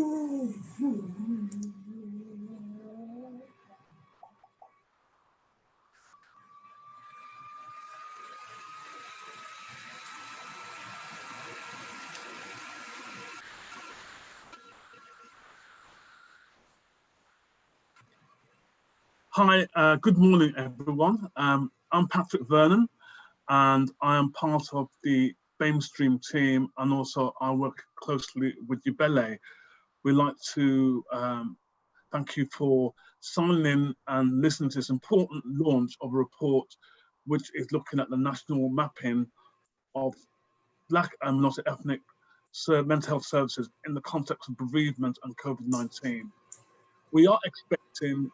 Hi, good morning, everyone. I'm Patrick Vernon, and I am part of the BAMEStream team, and also I work closely with UBELE. We'd like to thank you for signing in and listening to this important launch of a report which is looking at the national mapping of Black and minority ethnic mental health services in the context of bereavement and COVID-19. We are expecting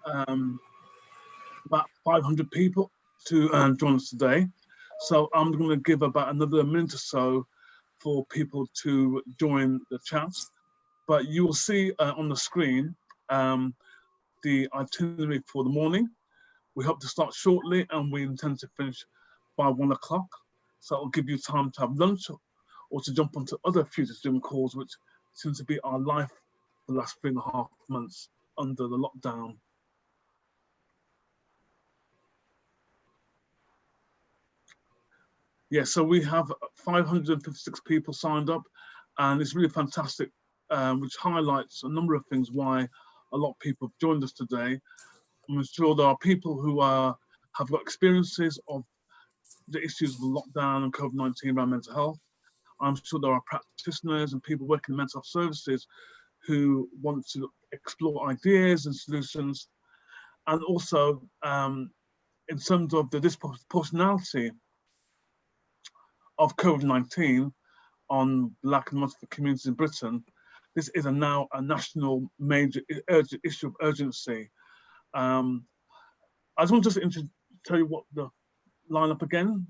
about 500 people to join us today. So I'm going to give about another minute or so for people to join the chat. But you will see on the screen the itinerary for the morning. We hope to start shortly and we intend to finish by 1 o'clock. So it'll give you time to have lunch or to jump onto other future Zoom calls, which seem to be our life for the last 3.5 months under the lockdown. Yeah, so we have 556 people signed up, and it's really fantastic, which highlights a number of things why a lot of people have joined us today. I'm sure there are people who have got experiences of the issues of the lockdown and COVID-19 around mental health. I'm sure there are practitioners and people working in mental health services who want to explore ideas and solutions. And also, in terms of the disproportionality of COVID-19 on Black and minority communities in Britain, this is now a national major issue of urgency. I just want to tell you what the lineup again.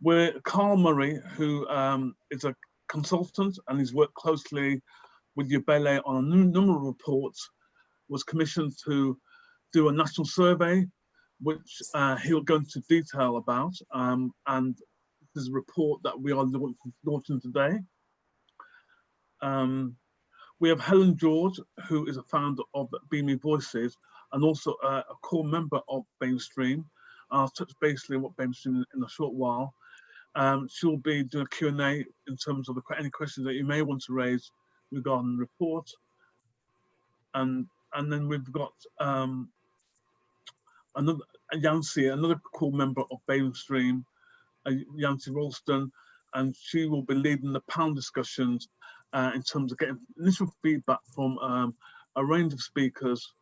We're Carl Murray, who is a consultant and he's worked closely with UBELE on a number of reports, was commissioned to do a national survey, which he'll go into detail about, and this is a report that we are launching today. We have Helen George, who is a founder of BAME Voices and also a core member of BAMEStream. I'll touch basically on what BAMEStream is in a short while. She'll be doing a Q&A in terms of any questions that you may want to raise regarding the report. And then we've got Yancy, another core member of BAMEStream, Yancy Ralston, and she will be leading the panel discussions in terms of getting initial feedback from a range of speakers,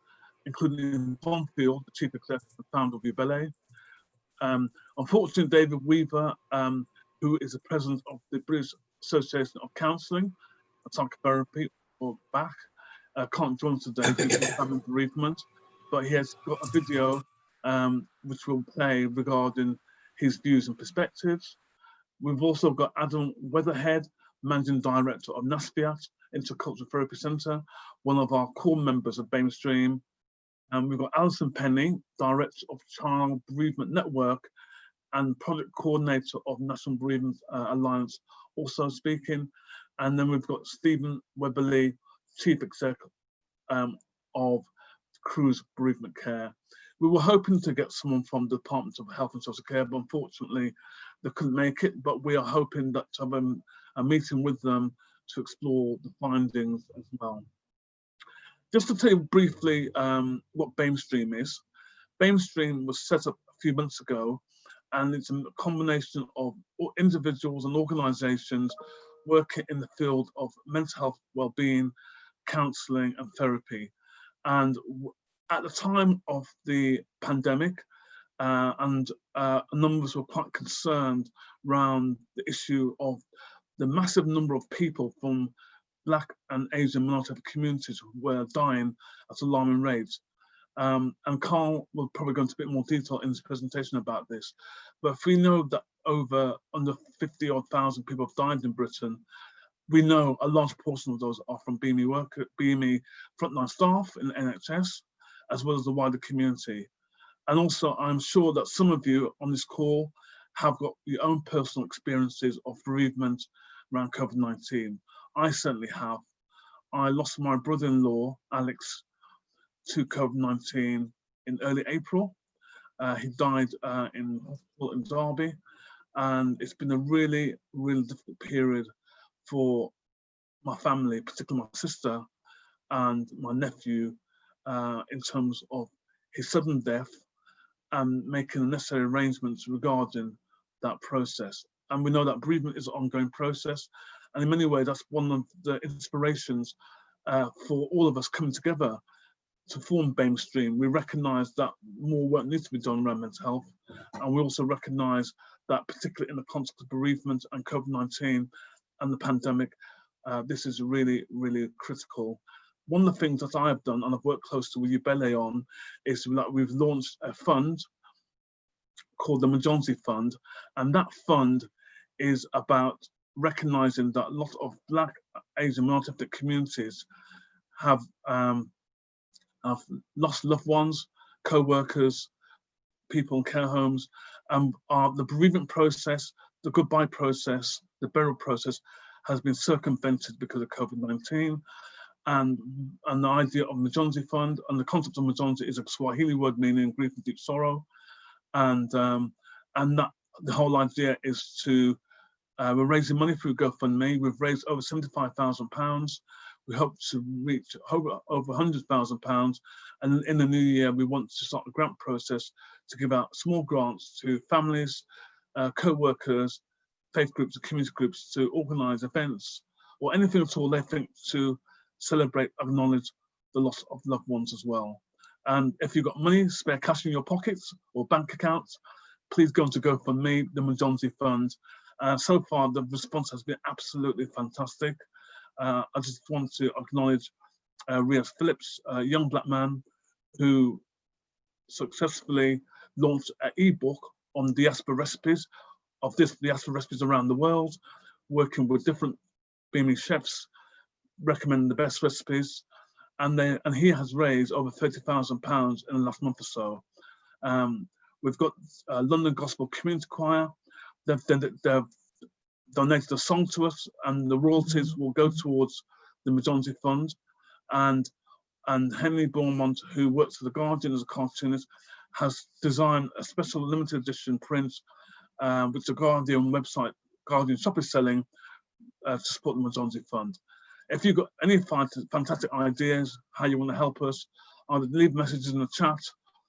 including Tom Field, the Chief Executive and founder of UBELE. Unfortunately, David Weaver, who is the president of the British Association of Counselling and Psychotherapy, or BACP, can't join us today due to having bereavement, but he has got a video which will play regarding his views and perspectives. We've also got Adam Weatherhead, Managing Director of NASPIAT, Intercultural Therapy Centre, one of our core members of BAMEStream. And we've got Alison Penny, Director of Child Bereavement Network and Project Coordinator of National Bereavement Alliance, also speaking. And then we've got Stephen Webberley, Chief Executive of Crew's Bereavement Care. We were hoping to get someone from the Department of Health and Social Care, but unfortunately they couldn't make it. But we are hoping that to have a meeting with them to explore the findings as well. Just to tell you briefly what BAMEStream is. BAMEStream was set up a few months ago, and it's a combination of individuals and organisations working in the field of mental health, well-being, counselling and therapy. And at the time of the pandemic, numbers were quite concerned around the issue of the massive number of people from Black and Asian minority communities who were dying at alarming rates. And Carl will probably go into a bit more detail in his presentation about this. But if we know that under 50,000 people have died in Britain, we know a large portion of those are from BAME frontline staff in the NHS, as well as the wider community. And also, I'm sure that some of you on this call have got your own personal experiences of bereavement around COVID-19. I certainly have. I lost my brother-in-law, Alex, to COVID-19 in early April. He died in hospital in Derby, and it's been a really, really difficult period for my family, particularly my sister and my nephew, in terms of his sudden death and making the necessary arrangements regarding that process. And we know that bereavement is an ongoing process, and in many ways that's one of the inspirations for all of us coming together to form BAMEStream. We recognise that more work needs to be done around mental health, and we also recognise that particularly in the context of bereavement and COVID-19 and the pandemic, this is really, really critical. One of the things that I've done, and I've worked closely with Ubele on, is that we've launched a fund called the Majonzi Fund, and that fund is about recognising that a lot of Black, Asian, minority ethnic communities have lost loved ones, co-workers, people in care homes, and the bereavement process, the goodbye process, the burial process has been circumvented because of COVID-19. And the idea of Majonzi Fund, and the concept of Majonzi is a Swahili word meaning grief and deep sorrow. And that the whole idea is to, we're raising money through GoFundMe. We've raised over £75,000. We hope to reach over £100,000. And in the new year, we want to start a grant process to give out small grants to families, co-workers, faith groups, and community groups to organise events or anything at all they think to celebrate, acknowledge the loss of loved ones as well. And if you've got money, spare cash in your pockets or bank accounts, please go on to GoFundMe, the Majonzi Fund. So far, the response has been absolutely fantastic. I just want to acknowledge Riaz Phillips, a young Black man who successfully launched an ebook on diaspora recipes of diaspora recipes around the world, working with different BAME chefs, recommending the best recipes, and he has raised over £30,000 in the last month or so. We've got London Gospel Community Choir. They've donated a song to us, and the royalties will go towards the Majonzi Fund. And Henry Beaumont, who works for The Guardian as a cartoonist, has designed a special limited edition print, which the Guardian website, Guardian shop is selling to support the Majonzi Fund. If you've got any fantastic ideas, how you want to help us, either leave messages in the chat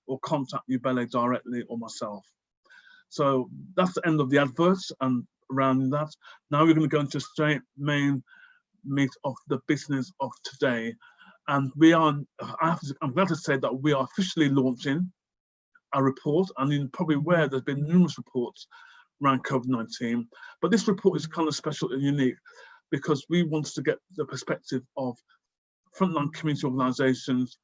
or contact Ubele directly or myself. So that's the end of the adverts and around that. Now we're going to go into straight main meat of the business of today. And I'm glad to say that we are officially launching a report, and you're probably aware there's been numerous reports around COVID-19, but this report is kind of special and unique because we wanted to get the perspective of frontline community organisations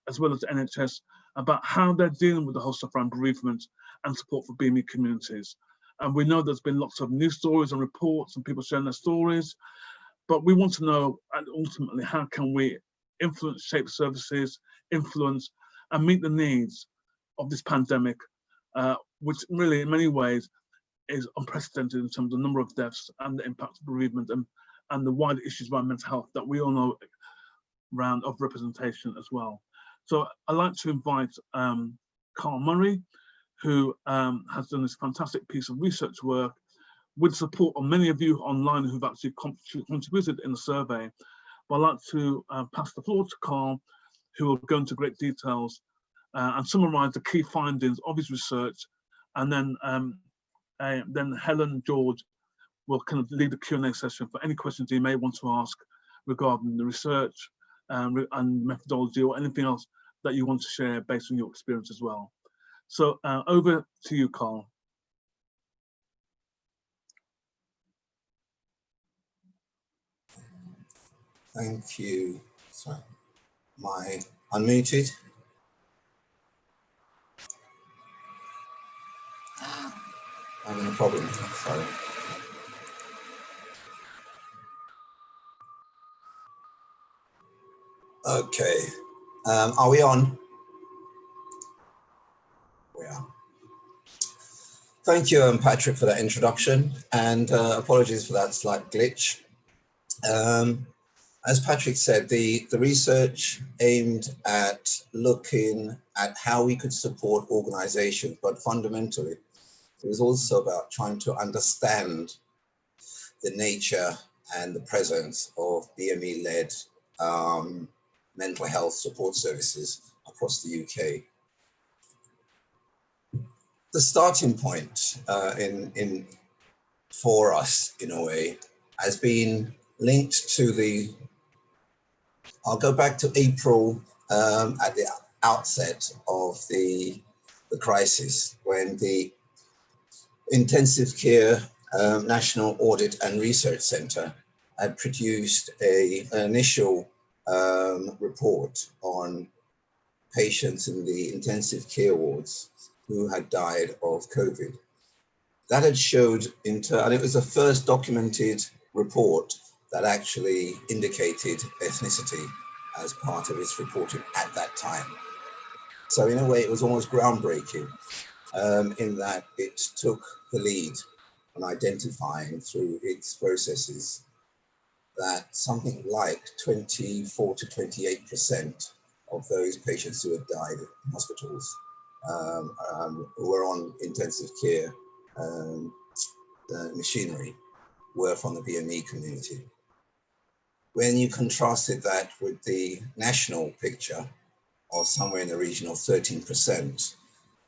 as well as the NHS about how they're dealing with the whole stuff around bereavement and support for BAME communities. And we know there's been lots of news stories and reports and people sharing their stories, but we want to know, and ultimately, how can we influence, shape services, influence and meet the needs of this pandemic, which really in many ways is unprecedented in terms of the number of deaths and the impact of bereavement and the wider issues around mental health that we all know around of representation as well. So I'd like to invite Carl Murray, who has done this fantastic piece of research work with support of many of you online who've actually contributed in the survey. But I'd like to pass the floor to Carl, who will go into great details and summarise the key findings of his research, and then Helen George will kind of lead the Q&A session for any questions you may want to ask regarding the research and methodology or anything else that you want to share based on your experience as well. So over to you, Carl. Thank you. Sorry, my unmuted. Having a problem. Sorry. Okay. Are we on? We are. Thank you, Patrick, for that introduction, and apologies for that slight glitch. As Patrick said, the research aimed at looking at how we could support organizations, but fundamentally, it was also about trying to understand the nature and the presence of BME-led mental health support services across the UK. The starting point for us, in a way, has been linked to I'll go back to April at the outset of the crisis, when the Intensive Care National Audit and Research Centre had produced an initial report on patients in the intensive care wards who had died of COVID. That had showed, and it was the first documented report that actually indicated ethnicity as part of its reporting at that time. So in a way, it was almost groundbreaking in that it took the lead on identifying through its processes that something like 24 to 28% of those patients who had died in hospitals were on intensive care machinery were from the BME community. When you contrasted that with the national picture of somewhere in the region of 13%,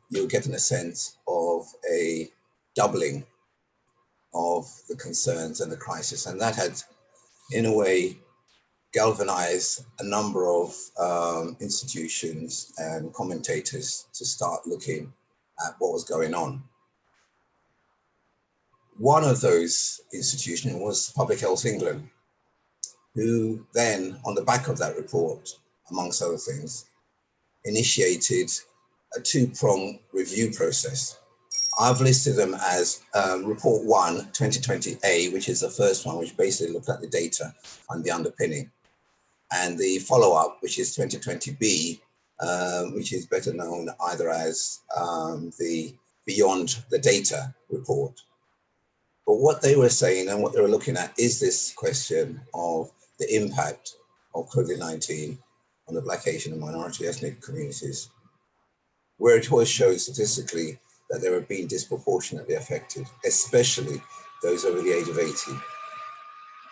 you're getting a sense of a doubling of the concerns and the crisis. And that had, in a way, galvanized a number of institutions and commentators to start looking at what was going on. One of those institutions was Public Health England, who then, on the back of that report, amongst other things, initiated a two-pronged review process. I've listed them as Report 1, 2020A, which is the first one, which basically looked at the data and the underpinning, and the follow-up, which is 2020B, which is better known either as the Beyond the Data report. But what they were saying and what they were looking at is this question of the impact of COVID-19 on the Black, Asian and minority ethnic communities, where it was shown statistically that they were being disproportionately affected, especially those over the age of 80.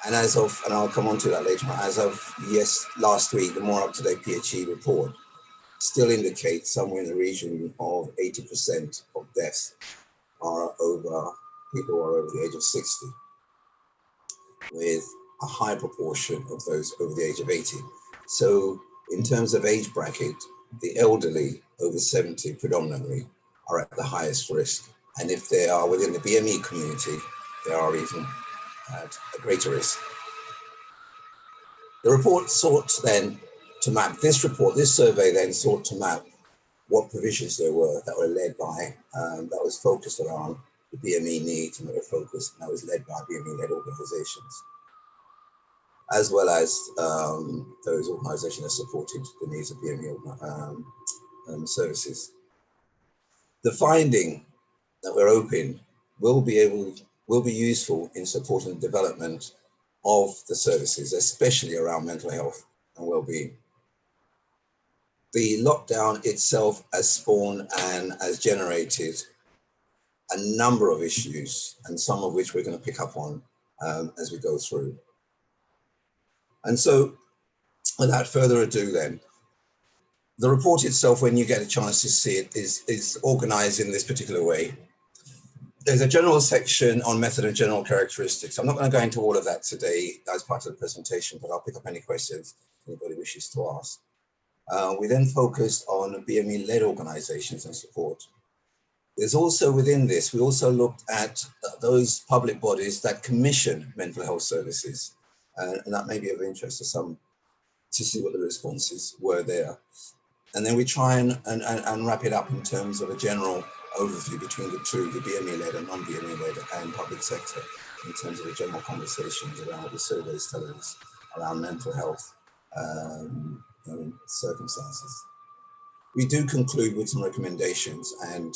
And as of, and I'll come on to that later on, as of last week, the more up-to-date PHE report still indicates somewhere in the region of 80% of deaths are over people who are over the age of 60, with a high proportion of those over the age of 80. So in terms of age bracket, the elderly over 70 predominantly are at the highest risk. And if they are within the BME community, they are even at a greater risk. The report sought then to map, this survey then sought to map what provisions there were that were led by, that was focused around the BME needs, and that was led by BME-led organizations, as well as those organizations that supported the needs of BME services. The finding that we're open will be useful in supporting the development of the services, especially around mental health and well-being. The lockdown itself has spawned and has generated a number of issues, and some of which we're going to pick up on as we go through. And so, without further ado then, the report itself, when you get a chance to see it, is organized in this particular way. There's a general section on method and general characteristics. I'm not going to go into all of that today as part of the presentation, but I'll pick up any questions anybody wishes to ask. We then focused on BME-led organizations and support. There's also within this, we also looked at those public bodies that commission mental health services. And that may be of interest to some to see what the responses were there. And then we try and wrap it up in terms of a general overview between the two, the BME-led and non-BME-led and public sector, in terms of the general conversations around what the surveys tell us around mental health circumstances. We do conclude with some recommendations, and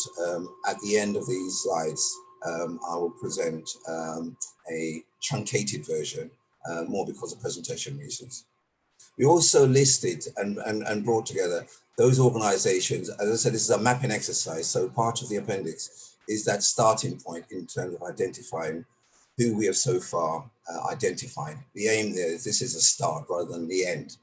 at the end of these slides, I will present a truncated version more because of presentation reasons. We also listed and brought together those organizations. As I said, this is a mapping exercise, so part of the appendix is that starting point in terms of identifying who we have so far identified. The aim there is this is a start rather than the end.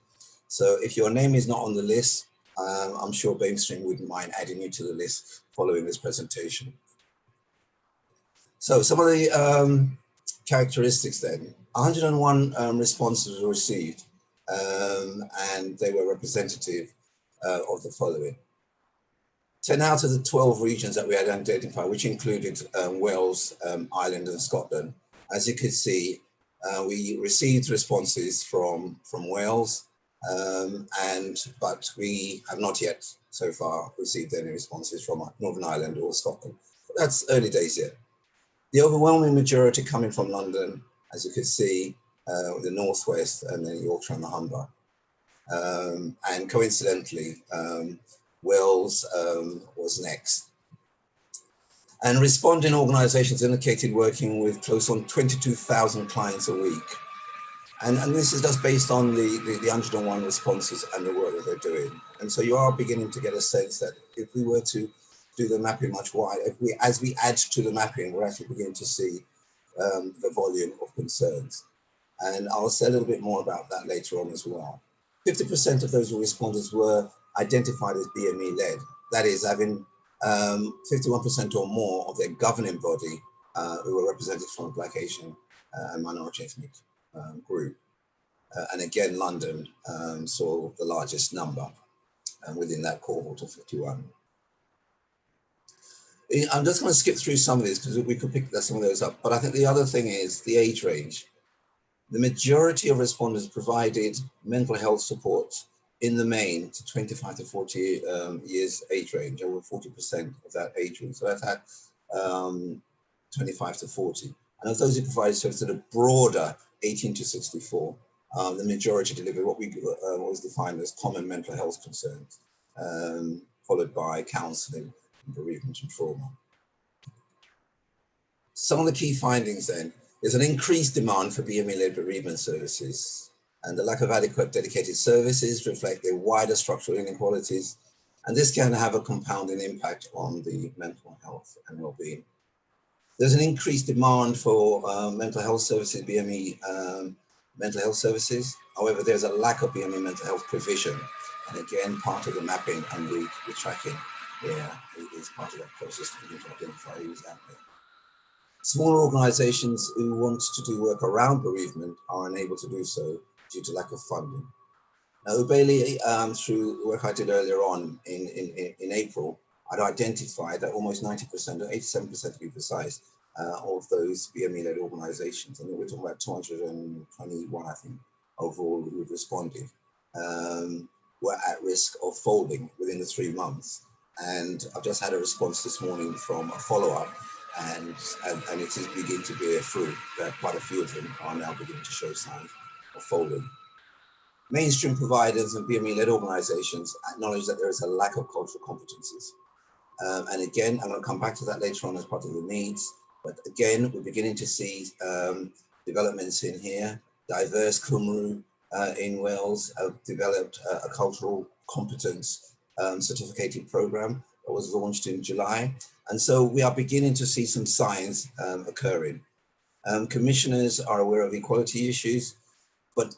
So if your name is not on the list, I'm sure BAMEStream wouldn't mind adding you to the list following this presentation. So some of the characteristics then, 101 responses were received, and they were representative of the following. 10 out of the 12 regions that we had identified, which included Wales, Ireland and Scotland. As you could see, we received responses from Wales, but we have not yet so far received any responses from Northern Ireland or Scotland. But that's early days yet. The overwhelming majority coming from London, as you could see, the Northwest and then Yorkshire and the Humber. And coincidentally, Wales was next. And responding organisations indicated working with close on 22,000 clients a week. And this is just based on the 101 responses and the work that they're doing. And so you are beginning to get a sense that if we were to do the mapping much wider, as we add to the mapping, we're actually beginning to see the volume of concerns. And I'll say a little bit more about that later on as well. 50% of those respondents were identified as BME-led. That is, having 51% or more of their governing body who were represented from the Black, Asian and minority ethnic group. And again, London saw the largest number within that cohort of 51. I'm just going to skip through some of these because we could pick some of those up. But I think the other thing is the age range. The majority of respondents provided mental health support in the main to 25 to 40 years age range, over 40% of that age range. So that's at 25 to 40. And of those who provided service to the broader 18 to 64, the majority delivered what was defined as common mental health concerns, followed by counselling, bereavement and trauma. Some of the key findings then, there's an increased demand for BME-led bereavement services, and the lack of adequate dedicated services reflect the wider structural inequalities, and this can have a compounding impact on the mental health and well-being. There's an increased demand for mental health services, BME mental health services. However, there's a lack of BME mental health provision, and again, part of the mapping and the tracking is part of that process to identify who's out there. Smaller organisations who want to do work around bereavement are unable to do so due to lack of funding. Now, Ubaili, through work I did earlier on in April, I'd identified that almost 90%, or 87% to be precise, of those BME-led organisations, and we're talking about 221, I think, overall who responded, were at risk of folding within the 3 months. And I've just had a response this morning from a follow-up, and it is beginning to bear fruit that quite a few of them are now beginning to show signs of folding. Mainstream providers and BME-led organisations acknowledge that there is a lack of cultural competencies. And again, I'm going to come back to that later on as part of the needs, but again, we're beginning to see developments in here. Diverse Cymru in Wales have developed a cultural competence certificated program that was launched in July. And so we are beginning to see some signs occurring. Commissioners are aware of equality issues, but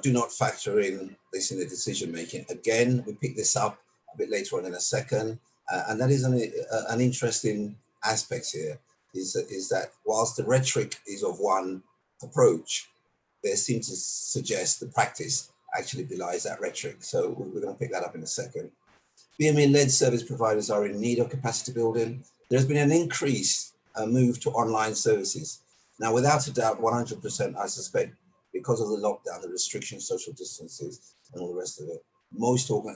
do not factor in this in the decision making. Again, we pick this up a bit later on in a second, and that is an interesting aspect here, is that whilst the rhetoric is of one approach, there seems to suggest the practice actually belies that rhetoric. So we're going to pick that up in a second. BME-led service providers are in need of capacity building. There's been an increase move to online services. Now, without a doubt, 100%, I suspect, because of the lockdown, the restrictions, social distances, and all the rest of it,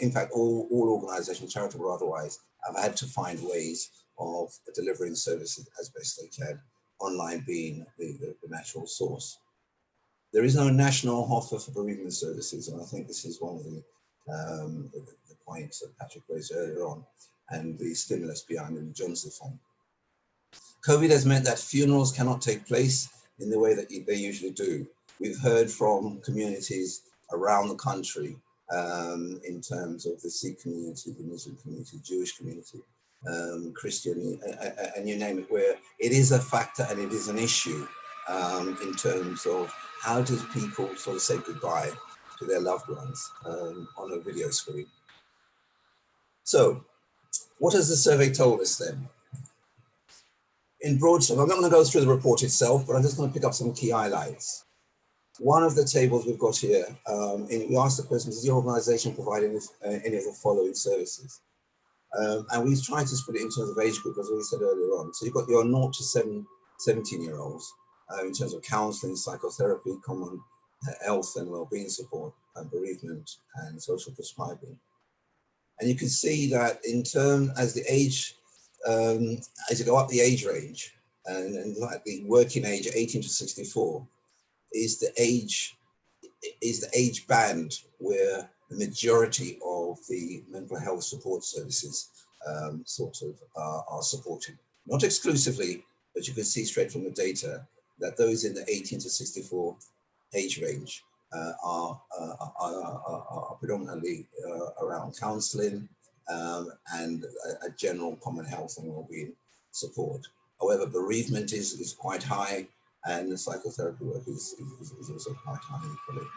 in fact, all organizations, charitable or otherwise, have had to find ways of delivering services as best they can, online being the natural source. There is no national offer for bereavement services, and I think this is one of the points that Patrick raised earlier on, and the stimulus behind the Johnson Fund. COVID has meant that funerals cannot take place in the way that they usually do. We've heard from communities around the country in terms of the Sikh community, the Muslim community, Jewish community, Christian, and you name it, where it is a factor and it is an issue in terms of how does people sort of say goodbye to their loved ones on a video screen. So what has the survey told us then? In broad terms, I'm not going to go through the report itself, but I'm just going to pick up some key highlights. One of the tables we've got here, we asked the question, does your organisation provide any of the following services? And we've tried to split it in terms of age group, as we said earlier on. So you've got your 0 to 17-year-olds in terms of counselling, psychotherapy, common health and well-being support, and bereavement and social prescribing. And you can see that in terms, as the age, as you go up the age range, and like the working age, 18 to 64, is the age band where the majority of the mental health support services are supported. Not exclusively, but you can see straight from the data that those in the 18 to 64 age range are predominantly around counselling and a general common health and well-being support. However, bereavement is quite high, and the psychotherapy work is also quite high equally.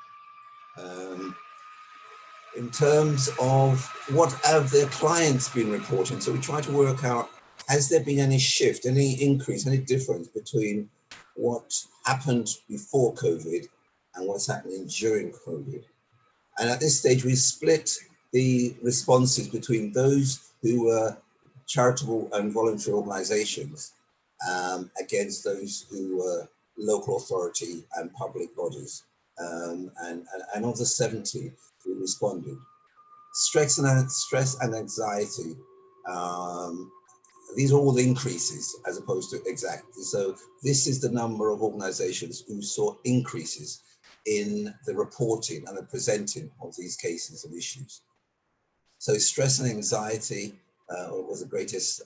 In terms of what have their clients been reporting, so we try to work out, has there been any shift, any increase, any difference between what happened before COVID and what's happening during COVID? And at this stage, we split the responses between those who were charitable and voluntary organizations against those who were local authority and public bodies. And of the 70 who responded, stress and anxiety, these are all the increases as opposed to exactly. So this is the number of organizations who saw increases in the reporting and the presenting of these cases and issues. So stress and anxiety was the greatest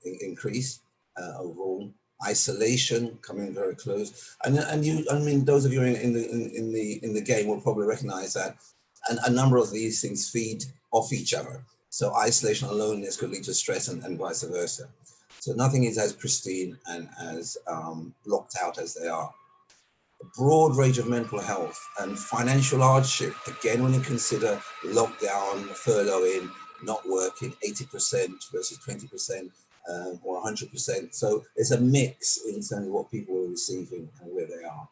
increase overall. Isolation coming very close, and you, I mean, those of you in the game will probably recognize that, and a number of these things feed off each other. So isolation and loneliness could lead to stress and vice versa. So nothing is as pristine and as blocked out as they are. A broad range of mental health and financial hardship. Again, when you consider lockdown, furloughing, not working, 80% versus 20%. Or 100%. So it's a mix in terms of what people are receiving and where they are.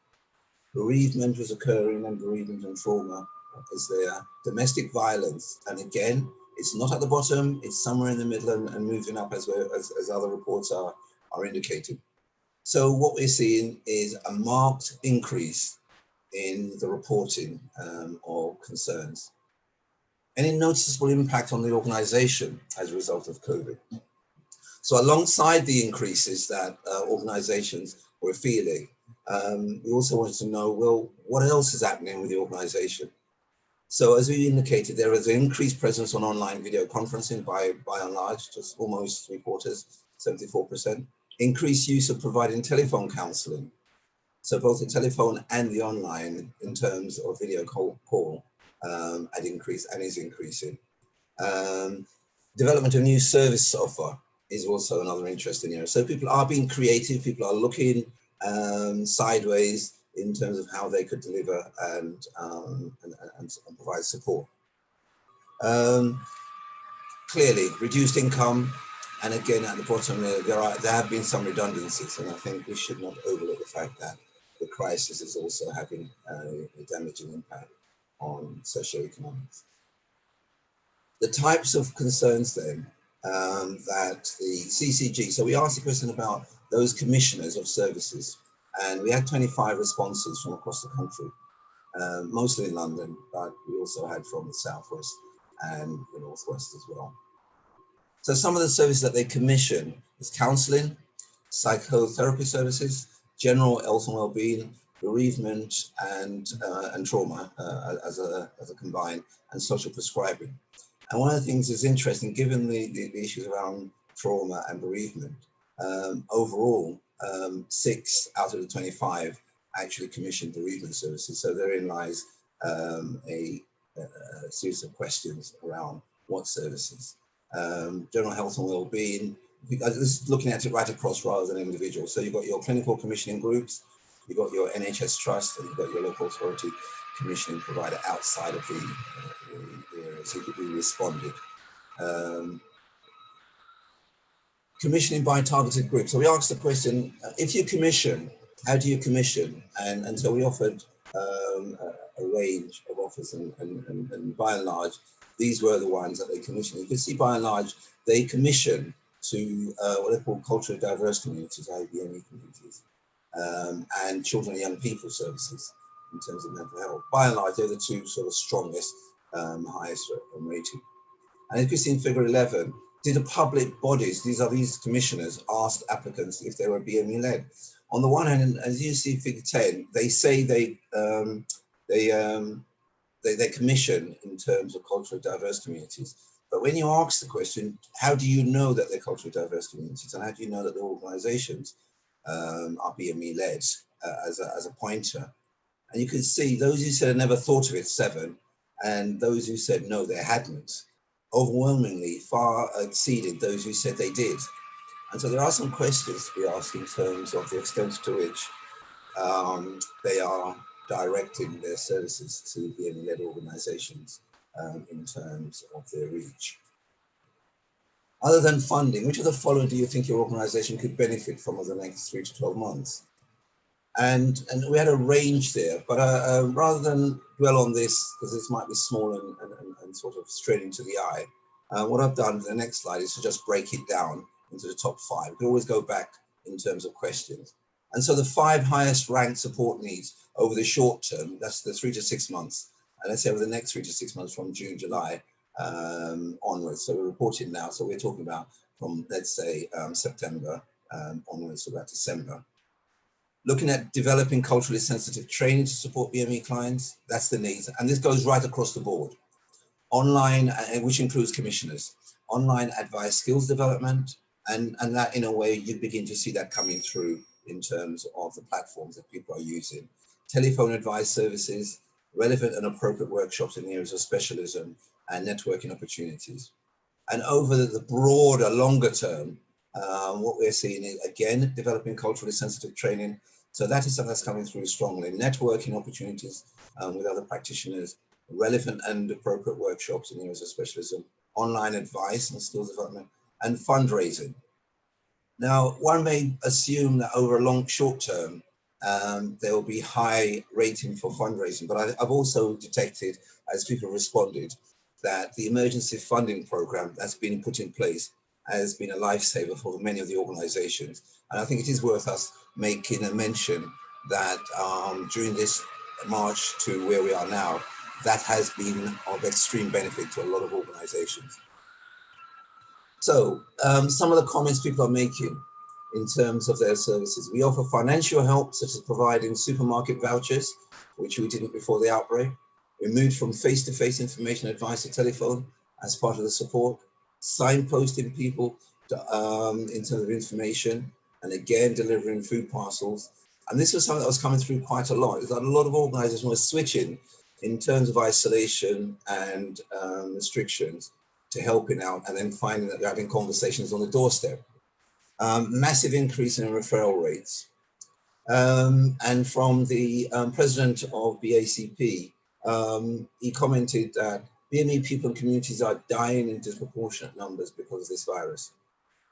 Bereavement was occurring, and bereavement and trauma is there. Domestic violence, and again, it's not at the bottom, it's somewhere in the middle and moving up as other reports are indicating. So what we're seeing is a marked increase in the reporting of concerns. Any noticeable impact on the organization as a result of COVID? So alongside the increases that organizations were feeling, we also wanted to know, well, what else is happening with the organization? So as we indicated, there is an increased presence on online video conferencing by and large, just almost 3/4, 74%. Increased use of providing telephone counseling. So both the telephone and the online in terms of video call had increased and is increasing. Development of new service offer is also another interesting area. So people are being creative, people are looking sideways in terms of how they could deliver and provide support. Clearly, reduced income, and again at the bottom there have been some redundancies, and I think we should not overlook the fact that the crisis is also having a damaging impact on socioeconomics. The types of concerns then that the CCG, so we asked a question about those commissioners of services, and we had 25 responses from across the country, mostly in London, but we also had from the Southwest and the Northwest as well. So some of the services that they commission is counselling, psychotherapy services, general health and well-being, bereavement and trauma as a combined, and social prescribing. And one of the things that's interesting, given the issues around trauma and bereavement, overall, 6 out of the 25 actually commission bereavement services. So therein lies a series of questions around what services. General health and well-being, this is looking at it right across rather than individual. So you've got your clinical commissioning groups, you've got your NHS trust, and you've got your local authority commissioning provider outside of the area. So we responded. Commissioning by targeted groups. So we asked the question, if you commission, how do you commission? And so we offered a range of offers, and by and large, these were the ones that they commissioned. You can see by and large, they commission to what they call culturally diverse communities, BAME communities, and children and young people services in terms of mental health. By and large, they're the two sort of strongest, highest rated. And if you see in figure 11, did the public bodies, these commissioners, asked applicants if they were BME led? On the one hand, as you see figure 10, they say they commission in terms of culturally diverse communities. But when you ask the question, how do you know that they're culturally diverse communities, and how do you know that the organizations are BME led as a pointer? And you can see those who said I never thought of it, 7, and those who said no, they hadn't, overwhelmingly far exceeded those who said they did. And so there are some questions to be asked in terms of the extent to which they are directing their services to BME-led organizations in terms of their reach. Other than funding, which of the following do you think your organization could benefit from over the next 3 to 12 months? And we had a range there, but rather than dwell on this, because this might be small and sort of straining to the eye, what I've done for the next slide is to just break it down into the top 5. We can always go back in terms of questions. And so the 5 highest ranked support needs over the short term, that's the 3 to 6 months, and let's say over the next 3 to 6 months from June, July onwards. So we're reporting now, so we're talking about from, let's say, September onwards to about December. Looking at developing culturally sensitive training to support BME clients, that's the needs. And this goes right across the board. Online, which includes commissioners, online advice skills development, and that in a way you begin to see that coming through in terms of the platforms that people are using. Telephone advice services, relevant and appropriate workshops in areas of specialism and networking opportunities. And over the broader, longer term, what we're seeing is, again, developing culturally sensitive training. So that is something that's coming through strongly. Networking opportunities with other practitioners, relevant and appropriate workshops in areas of specialism, online advice and skills development, and fundraising. Now, one may assume that over a short term, there will be high rating for fundraising, but I've also detected, as people responded, that the emergency funding program that's been put in place has been a lifesaver for many of the organizations. And I think it is worth us making a mention that during this march to where we are now, that has been of extreme benefit to a lot of organizations. So some of the comments people are making in terms of their services. We offer financial help, such as providing supermarket vouchers, which we didn't before the outbreak. We moved from face-to-face information advice to telephone as part of the support, signposting people to, in terms of information, and again, delivering food parcels. And this was something that was coming through quite a lot. Is that a lot of organizations were switching in terms of isolation and restrictions to helping out, and then finding that they're having conversations on the doorstep. Massive increase in referral rates. And from the president of BACP, he commented that BME people and communities are dying in disproportionate numbers because of this virus.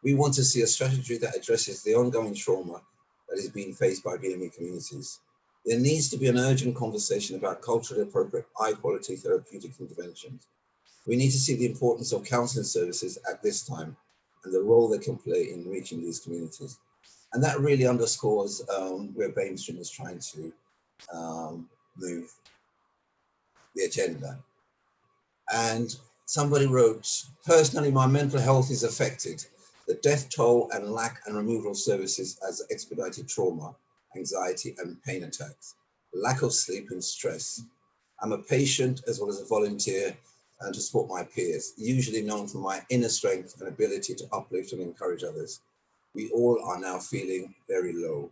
We want to see a strategy that addresses the ongoing trauma that is being faced by BME communities. There needs to be an urgent conversation about culturally appropriate, high-quality therapeutic interventions. We need to see the importance of counselling services at this time and the role they can play in reaching these communities. And that really underscores where BAMEStream is trying to move the agenda. And somebody wrote, personally, my mental health is affected. The death toll and lack and removal of services as expedited trauma, anxiety and pain attacks, lack of sleep and stress. I'm a patient as well as a volunteer and to support my peers, usually known for my inner strength and ability to uplift and encourage others. We all are now feeling very low.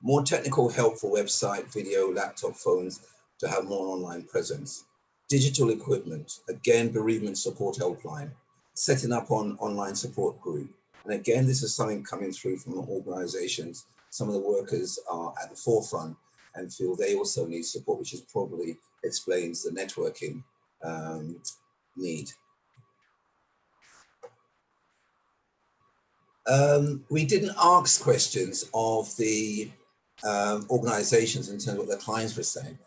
more technical, helpful website, video, laptop, phones to have more online presence, digital equipment, again, bereavement support helpline, setting up on online support group. And again, this is something coming through from organizations. Some of the workers are at the forefront and feel they also need support, which is probably explains the networking need. We didn't ask questions of the organizations in terms of what their clients were saying.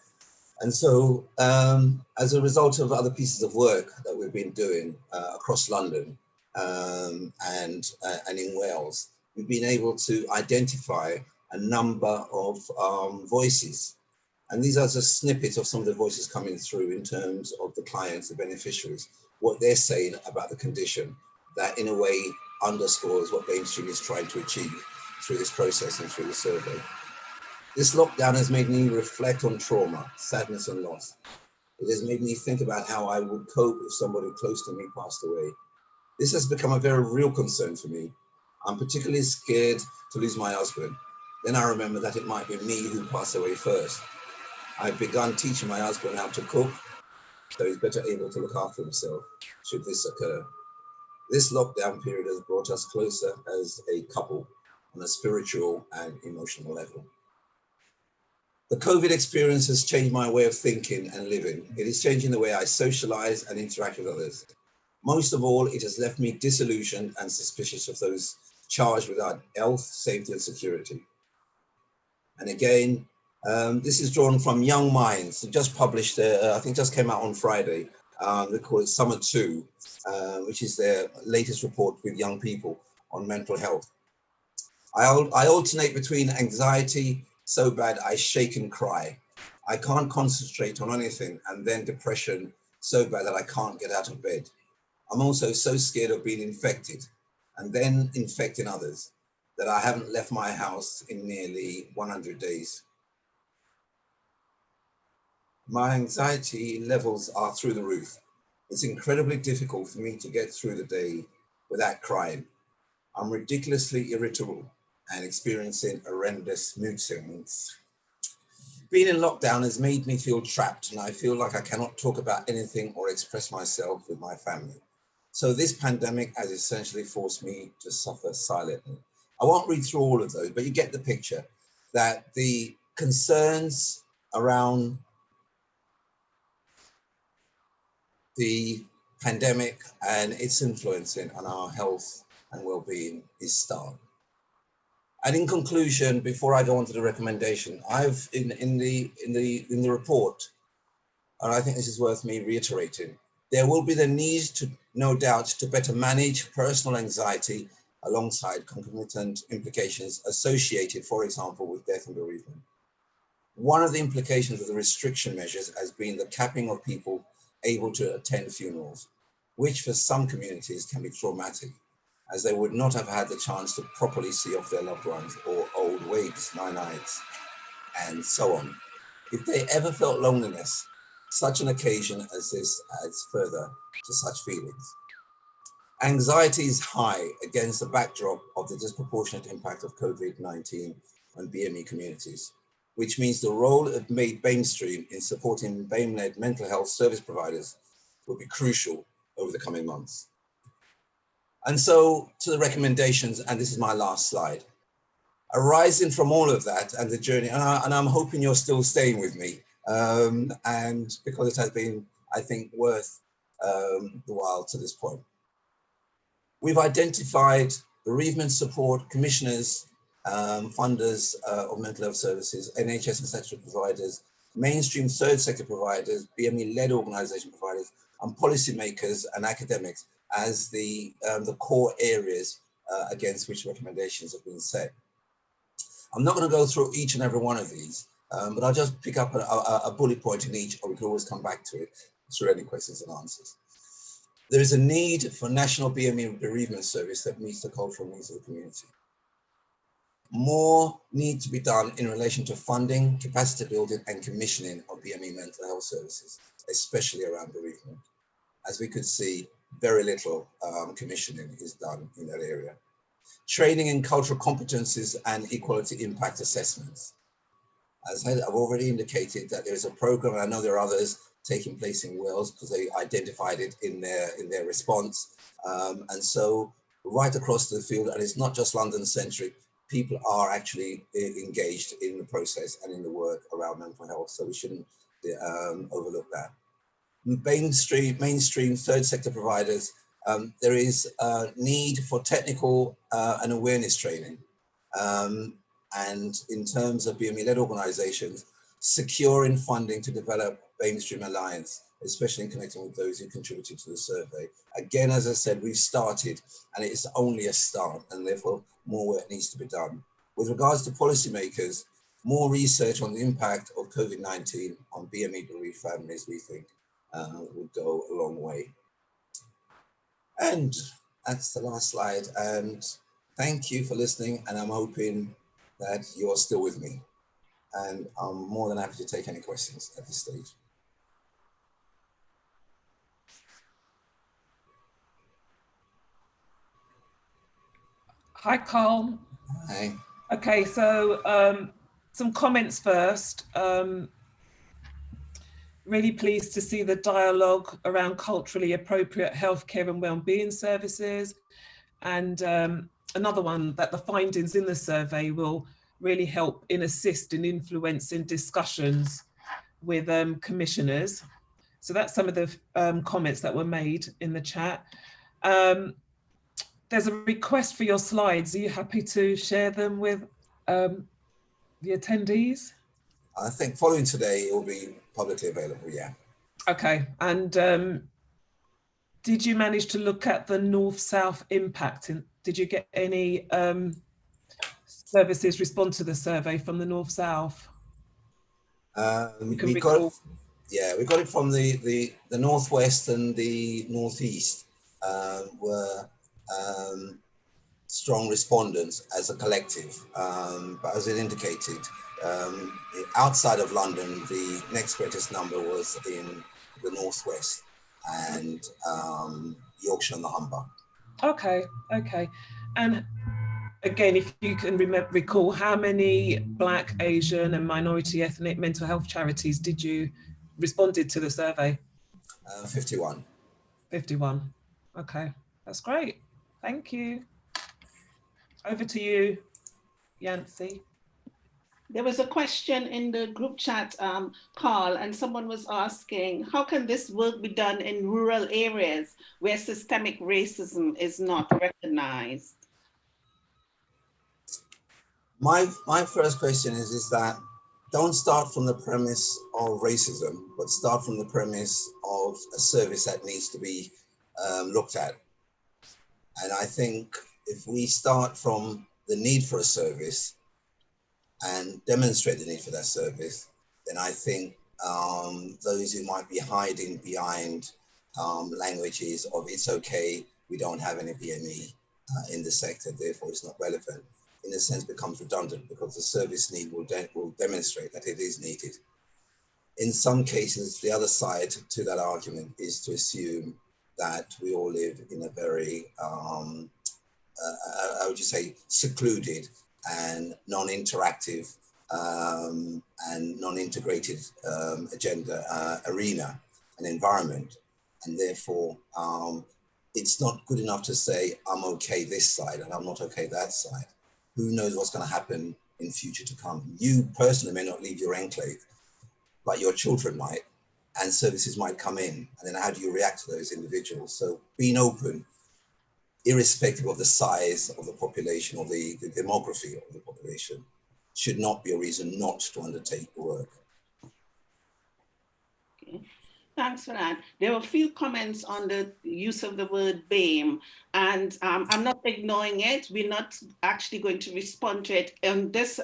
And so as a result of other pieces of work that we've been doing across London and in Wales, we've been able to identify a number of voices. And these are just snippets of some of the voices coming through in terms of the clients, the beneficiaries, what they're saying about the condition that in a way underscores what BAMEStream is trying to achieve through this process and through the survey. This lockdown has made me reflect on trauma, sadness and loss. It has made me think about how I would cope if somebody close to me passed away. This has become a very real concern for me. I'm particularly scared to lose my husband. Then I remember that it might be me who passed away first. I've begun teaching my husband how to cook, so he's better able to look after himself should this occur. This lockdown period has brought us closer as a couple on a spiritual and emotional level. The COVID experience has changed my way of thinking and living. It is changing the way I socialize and interact with others. Most of all, it has left me disillusioned and suspicious of those charged with our health, safety, and security. And again, this is drawn from Young Minds. It just published, I think just came out on Friday. They call it Summer 2, which is their latest report with young people on mental health. I alternate between anxiety, so bad I shake and cry. I can't concentrate on anything, and then depression, so bad that I can't get out of bed. I'm also so scared of being infected and then infecting others that I haven't left my house in nearly 100 days. My anxiety levels are through the roof. It's incredibly difficult for me to get through the day without crying. I'm ridiculously irritable and experiencing horrendous mood swings. Being in lockdown has made me feel trapped, and I feel like I cannot talk about anything or express myself with my family. So this pandemic has essentially forced me to suffer silently. I won't read through all of those, but you get the picture that the concerns around the pandemic and its influencing on our health and well-being is stark. And in conclusion, before I go on to the recommendation, I've in the report, and I think this is worth me reiterating, there will be the need to, no doubt, to better manage personal anxiety alongside concomitant implications associated, for example, with death and bereavement. One of the implications of the restriction measures has been the capping of people able to attend funerals, which for some communities can be traumatic, as they would not have had the chance to properly see off their loved ones or old wakes, nine-nights, and so on. If they ever felt loneliness, such an occasion as this adds further to such feelings. Anxiety is high against the backdrop of the disproportionate impact of COVID-19 on BME communities, which means the role of BAMEStream in supporting BAME-led mental health service providers will be crucial over the coming months. And so to the recommendations, and this is my last slide. Arising from all of that and the journey, and I'm hoping you're still staying with me, and because it has been, I think, worth the while to this point. We've identified bereavement support, commissioners, funders of mental health services, NHS and sector providers, mainstream third sector providers, BME-led organisation providers, and policymakers and academics as the core areas against which recommendations have been set. I'm not going to go through each and every one of these, but I'll just pick up a bullet point in each, or we can always come back to it through any questions and answers. There is a need for national BME bereavement service that meets the cultural needs of the community. More needs to be done in relation to funding, capacity building, and commissioning of BME mental health services, especially around bereavement. As we could see, very little commissioning is done in that area. training in cultural competencies and equality impact assessments. As I've already indicated that there's a program, and I know there are others taking place in Wales because they identified it in their response. And so right across the field, and it's not just London-centric, people are actually engaged in the process and in the work around mental health, so we shouldn't overlook that. Mainstream third sector providers, there is a need for technical and awareness training. And in terms of BAME-led organizations, securing funding to develop BAMEStream Alliance, especially in connecting with those who contributed to the survey. Again, as I said, we've started and it's only a start, and therefore more work needs to be done. With regards to policymakers, more research on the impact of COVID-19 on BAME bereaved families, we think, would go a long way. And that's the last slide. And thank you for listening. And I'm hoping that you're still with me. And I'm more than happy to take any questions at this stage. Hi, Carl. Hi. Okay, so some comments first. Really pleased to see the dialogue around culturally appropriate healthcare and wellbeing services. And another one, that the findings in the survey will really help assist in influencing discussions with commissioners. So that's some of the comments that were made in the chat. There's a request for your slides. Are you happy to share them with the attendees? I think following today, it will be publicly available, yeah. Okay, and did you manage to look at the North-South impact? And did you get any services respond to the survey from the North-South? We got it from the Northwest and the Northeast were strong respondents as a collective. But as it indicated, outside of London, the next greatest number was in the Northwest and Yorkshire and the Humber. Okay, okay. And again, if you can recall, how many Black, Asian and minority ethnic mental health charities did you responded to the survey? 51. 51. Okay, that's great. Thank you. Over to you, Yancy. There was a question in the group chat, Carl, and someone was asking, how can this work be done in rural areas where systemic racism is not recognized? My first question is that don't start from the premise of racism, but start from the premise of a service that needs to be looked at. And I think if we start from the need for a service and demonstrate the need for that service, then I think those who might be hiding behind languages of it's okay, we don't have any BME in the sector, therefore it's not relevant, in a sense becomes redundant because the service need will demonstrate that it is needed. In some cases, the other side to that argument is to assume that we all live in a very, how would you say, secluded and non-interactive and non-integrated agenda arena and environment. And therefore, it's not good enough to say, I'm okay this side and I'm not okay that side. Who knows what's going to happen in future to come? You personally may not leave your enclave, but your children might, and services might come in. And then how do you react to those individuals? So being open, irrespective of the size of the population or the demography of the population, should not be a reason not to undertake the work. Okay. Thanks for that. There were a few comments on the use of the word BAME, and I'm not ignoring it. We're not actually going to respond to it in this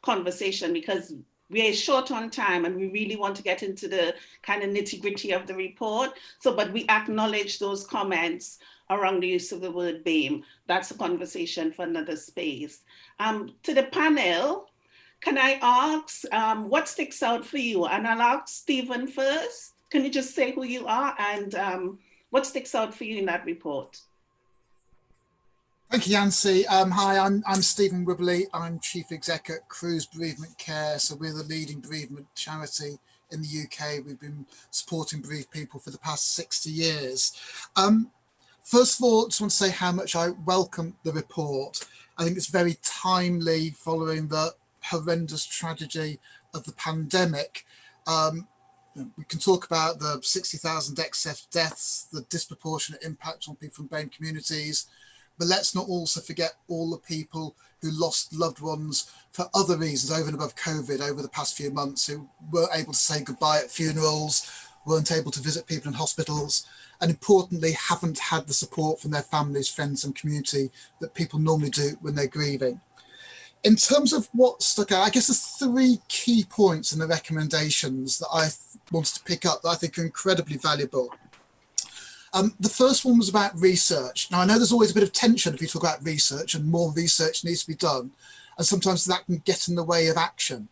conversation because we're short on time and we really want to get into the kind of nitty-gritty of the report. So, but we acknowledge those comments around the use of the word BAME. That's a conversation for another space. To the panel, can I ask what sticks out for you? And I'll ask Stephen first. Can you just say who you are and what sticks out for you in that report? Thank you, Yancy. Hi, I'm Stephen Wibley. I'm Chief Exec at Cruse Bereavement Care. So we're the leading bereavement charity in the UK. We've been supporting bereaved people for the past 60 years. First of all, I just want to say how much I welcome the report. I think it's very timely following the horrendous tragedy of the pandemic. We can talk about the 60,000 excess deaths, the disproportionate impact on people from BAME communities, but let's not also forget all the people who lost loved ones for other reasons over and above COVID over the past few months, who weren't able to say goodbye at funerals, weren't able to visit people in hospitals, and importantly, haven't had the support from their families, friends and community that people normally do when they're grieving. In terms of what stuck out, I guess there's three key points in the recommendations that I wanted to pick up that I think are incredibly valuable. The first one was about research. Now, I know there's always a bit of tension if you talk about research, and more research needs to be done, and sometimes that can get in the way of action.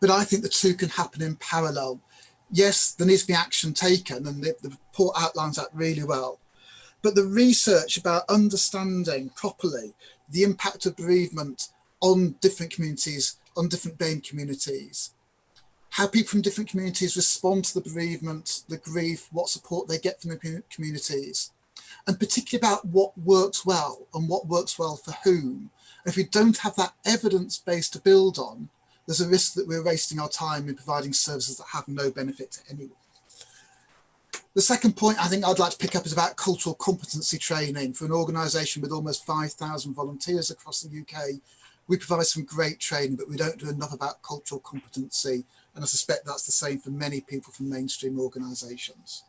But I think the two can happen in parallel. Yes, there needs to be action taken, and the report outlines that really well. But the research about understanding properly the impact of bereavement on different communities, on different BAME communities, how people from different communities respond to the bereavement, the grief, what support they get from the communities, and particularly about what works well and what works well for whom. And if we don't have that evidence base to build on, there's a risk that we're wasting our time in providing services that have no benefit to anyone. The second point I think I'd like to pick up is about cultural competency training. For an organisation with almost 5,000 volunteers across the UK, we provide some great training, but we don't do enough about cultural competency. And I suspect that's the same for many people from mainstream organisations.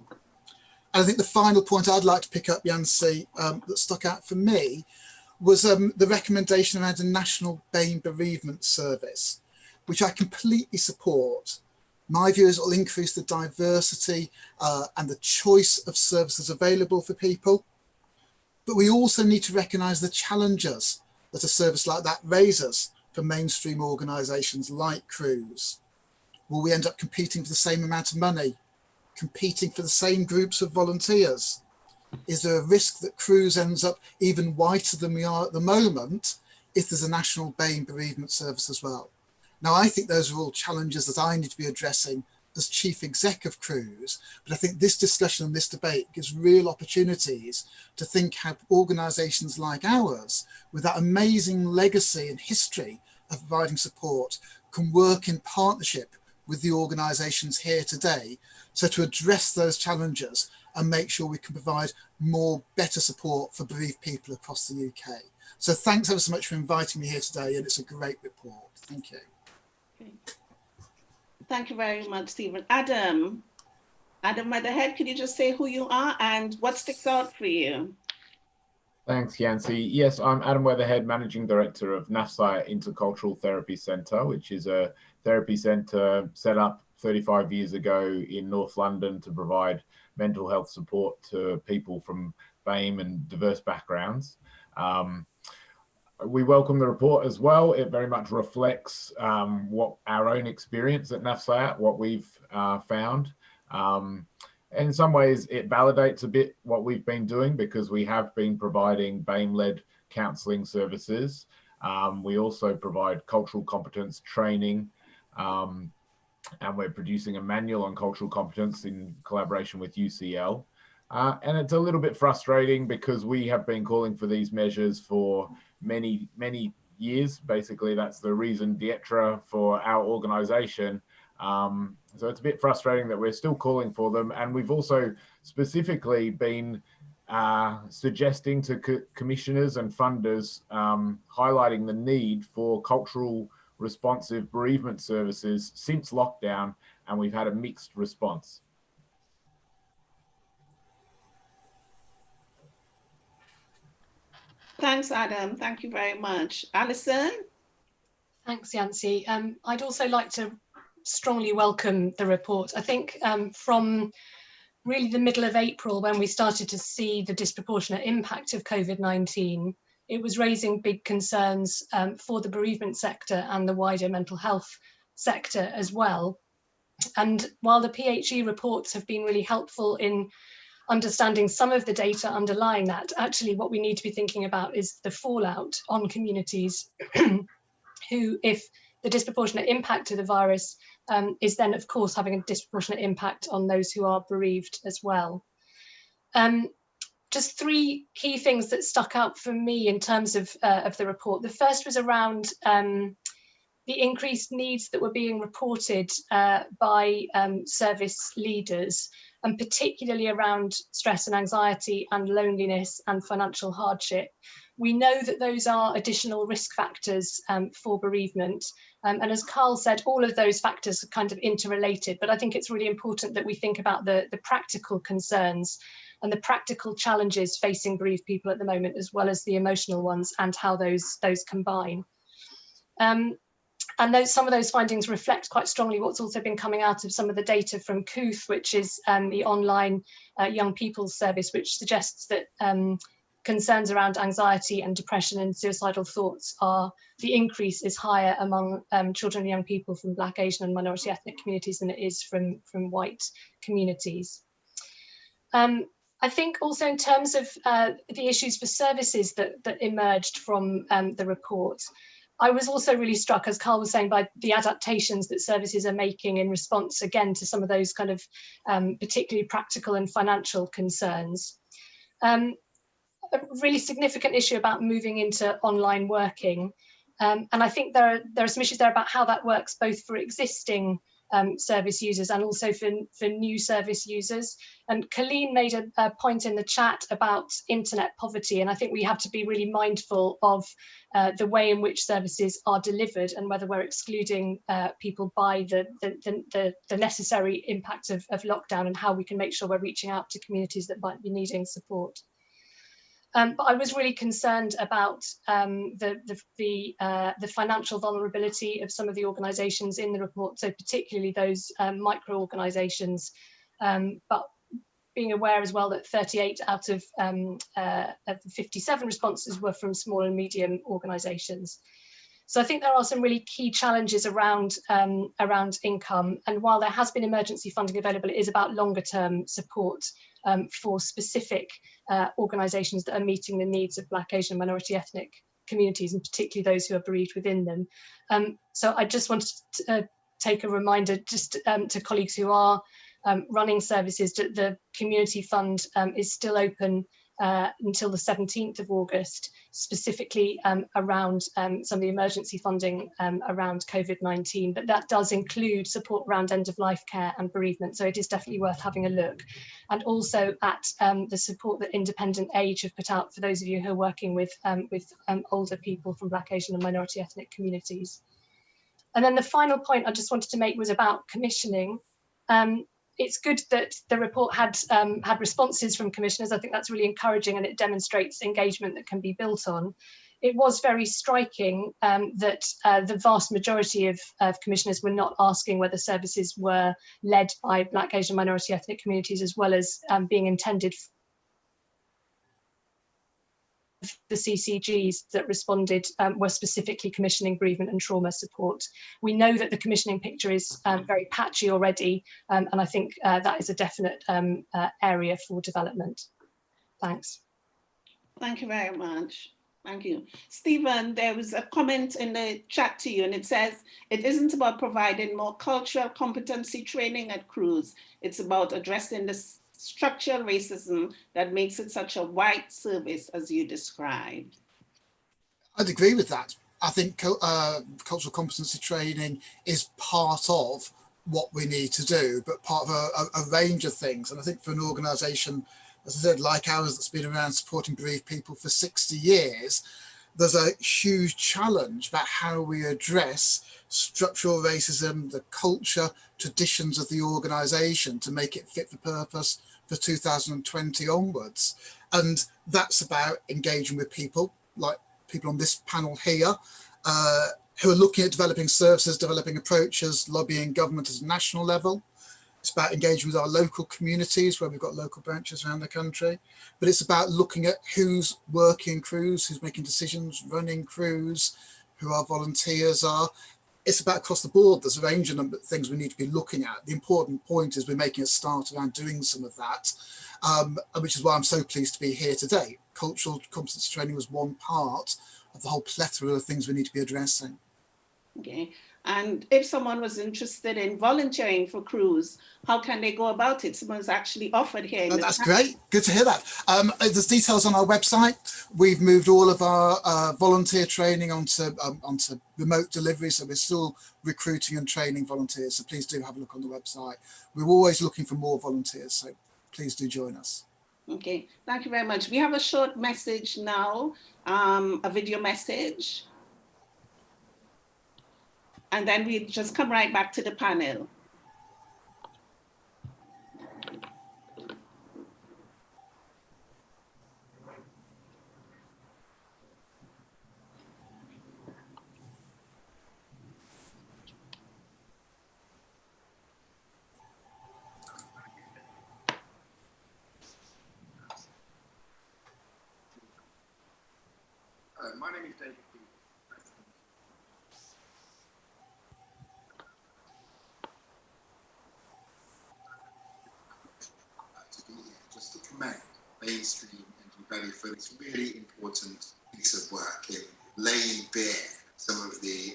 And I think the final point I'd like to pick up, Yancy, that stuck out for me was the recommendation around a national BAME bereavement service, which I completely support. My view is it will increase the diversity and the choice of services available for people. But we also need to recognise the challenges that a service like that raises for mainstream organisations like Cruse. Will we end up competing for the same amount of money? Competing for the same groups of volunteers? Is there a risk that Cruse ends up even whiter than we are at the moment if there's a national BAME bereavement service as well? Now, I think those are all challenges that I need to be addressing as Chief Exec of Cruse, but I think this discussion and this debate gives real opportunities to think how organisations like ours, with that amazing legacy and history of providing support, can work in partnership with the organisations here today, so to address those challenges and make sure we can provide more better support for bereaved people across the UK. So thanks ever so much for inviting me here today, and it's a great report. Thank you. Okay. Thank you very much, Stephen. Adam Weatherhead, could you just say who you are and what sticks out for you? Thanks, Yancy. Yes, I'm Adam Weatherhead, Managing Director of NAFSI Intercultural Therapy Centre, which is a therapy centre set up 35 years ago in North London to provide mental health support to people from BAME and diverse backgrounds. We welcome the report as well. It very much reflects what our own experience at NAFSI, what we've found. In some ways, it validates a bit what we've been doing because we have been providing BAME-led counselling services. We also provide cultural competence training, and we're producing a manual on cultural competence in collaboration with UCL. And it's a little bit frustrating because we have been calling for these measures for many years. Basically, that's the raison d'etre for our organisation. So it's a bit frustrating that we're still calling for them. And we've also specifically been suggesting to commissioners and funders, highlighting the need for cultural responsive bereavement services since lockdown, and we've had a mixed response. Thanks, Adam. Thank you very much. Alison? Thanks, Yancy. I'd also like to strongly welcome the report. I think from really the middle of April, when we started to see the disproportionate impact of COVID-19, it was raising big concerns for the bereavement sector and the wider mental health sector as well. And while the PHE reports have been really helpful in understanding some of the data underlying that, actually what we need to be thinking about is the fallout on communities who, if the disproportionate impact of the virus is then of course having a disproportionate impact on those who are bereaved as well. Just three key things that stuck out for me in terms of the report. The first was around the increased needs that were being reported by service leaders, and particularly around stress and anxiety and loneliness and financial hardship. We know that those are additional risk factors for bereavement. And as Carl said, all of those factors are kind of interrelated, but I think it's really important that we think about the practical concerns and the practical challenges facing bereaved people at the moment, as well as the emotional ones, and how those combine. And some of those findings reflect quite strongly what's also been coming out of some of the data from COOTH, which is the online young people's service, which suggests that concerns around anxiety and depression and suicidal thoughts the increase is higher among children and young people from Black, Asian and minority ethnic communities than it is from white communities. I think also in terms of the issues for services that emerged from the report, I was also really struck, as Carl was saying, by the adaptations that services are making in response, again, to some of those kind of particularly practical and financial concerns. A really significant issue about moving into online working. And I think there are some issues there about how that works, both for existing service users and also for new service users. And Colleen made a point in the chat about internet poverty, and I think we have to be really mindful of the way in which services are delivered and whether we're excluding people by the necessary impact of lockdown, and how we can make sure we're reaching out to communities that might be needing support. But I was really concerned about the financial vulnerability of some of the organisations in the report, so particularly those micro organisations, but being aware as well that 38 out of 57 responses were from small and medium organisations. So I think there are some really key challenges around income, and while there has been emergency funding available, it is about longer term support for specific organisations that are meeting the needs of Black, Asian, minority ethnic communities, and particularly those who are bereaved within them. So I just wanted to take a reminder just to colleagues who are running services that the community fund is still open until the 17th of August, specifically around some of the emergency funding around COVID-19, but that does include support around end-of-life care and bereavement, so it is definitely worth having a look. And also at the support that Independent Age have put out for those of you who are working with older people from Black, Asian and minority ethnic communities. And then the final point I just wanted to make was about commissioning. It's good that the report had responses from commissioners. I think that's really encouraging, and it demonstrates engagement that can be built on. It was very striking that the vast majority of commissioners were not asking whether services were led by Black, Asian, minority ethnic communities, as well as being intended for the CCGs that responded were specifically commissioning bereavement and trauma support. We know that the commissioning picture is very patchy already, and I think that is a definite area for development. Thanks. Thank you very much. Thank you. Stephen, there was a comment in the chat to you, and it says, it isn't about providing more cultural competency training at CRUISE. It's about addressing the structural racism that makes it such a white service as you described. I'd agree with that. I think cultural competency training is part of what we need to do, but part of a range of things. And I think for an organisation, as I said, like ours, that's been around supporting bereaved people for 60 years, there's a huge challenge about how we address structural racism, the culture, traditions of the organisation to make it fit for purpose for 2020 onwards. And that's about engaging with people, like people on this panel here, who are looking at developing services, developing approaches, lobbying government at a national level. It's about engaging with our local communities where we've got local branches around the country. But it's about looking at who's working CRUISE, who's making decisions, running CRUISE, who our volunteers are. it's about across the board. There's a range of things we need to be looking at. The important point is we're making a start around doing some of that, which is why I'm so pleased to be here today. Cultural competency training was one part of the whole plethora of things we need to be addressing. Okay. And if someone was interested in volunteering for CRUISE, how can they go about it? Someone's actually offered here. That's great. Good to hear that. There's details on our website. We've moved all of our volunteer training onto remote delivery, so we're still recruiting and training volunteers. So please do have a look on the website. We're always looking for more volunteers, so please do join us. Okay, thank you very much. We have a short message now, a video message. And then we just come right back to the panel. My name is David. Just to commend BAMEStream and BAME for this really important piece of work in laying bare some of the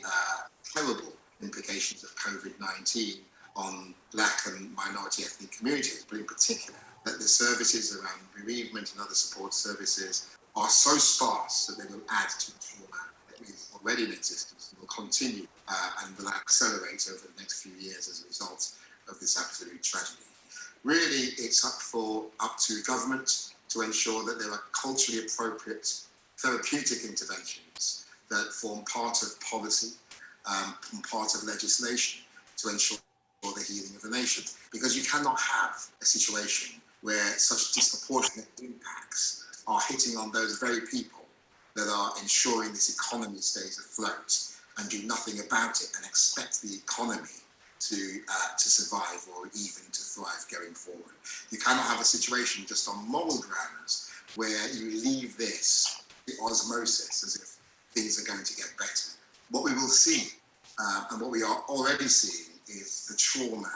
terrible implications of COVID-19 on Black and minority ethnic communities, but in particular that the services around bereavement and other support services are so sparse that they will add to the trauma that is already in existence and will continue and will accelerate over the next few years as a result of this absolute tragedy. Really, it's up to government to ensure that there are culturally appropriate therapeutic interventions that form part of policy and part of legislation to ensure the healing of the nation. Because you cannot have a situation where such disproportionate impacts are hitting on those very people that are ensuring this economy stays afloat and do nothing about it and expect the economy to survive or even to thrive going forward. You cannot have a situation just on moral grounds where you leave this, the osmosis, as if things are going to get better. What we will see, and what we are already seeing, is the trauma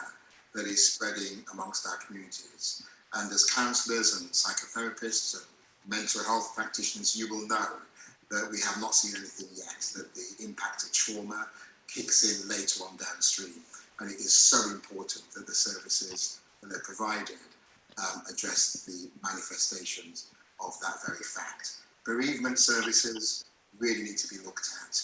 that is spreading amongst our communities. And as counsellors and psychotherapists and mental health practitioners, you will know that we have not seen anything yet, that the impact of trauma kicks in later on downstream. And it is so important that the services that are provided address the manifestations of that very fact. Bereavement services really need to be looked at.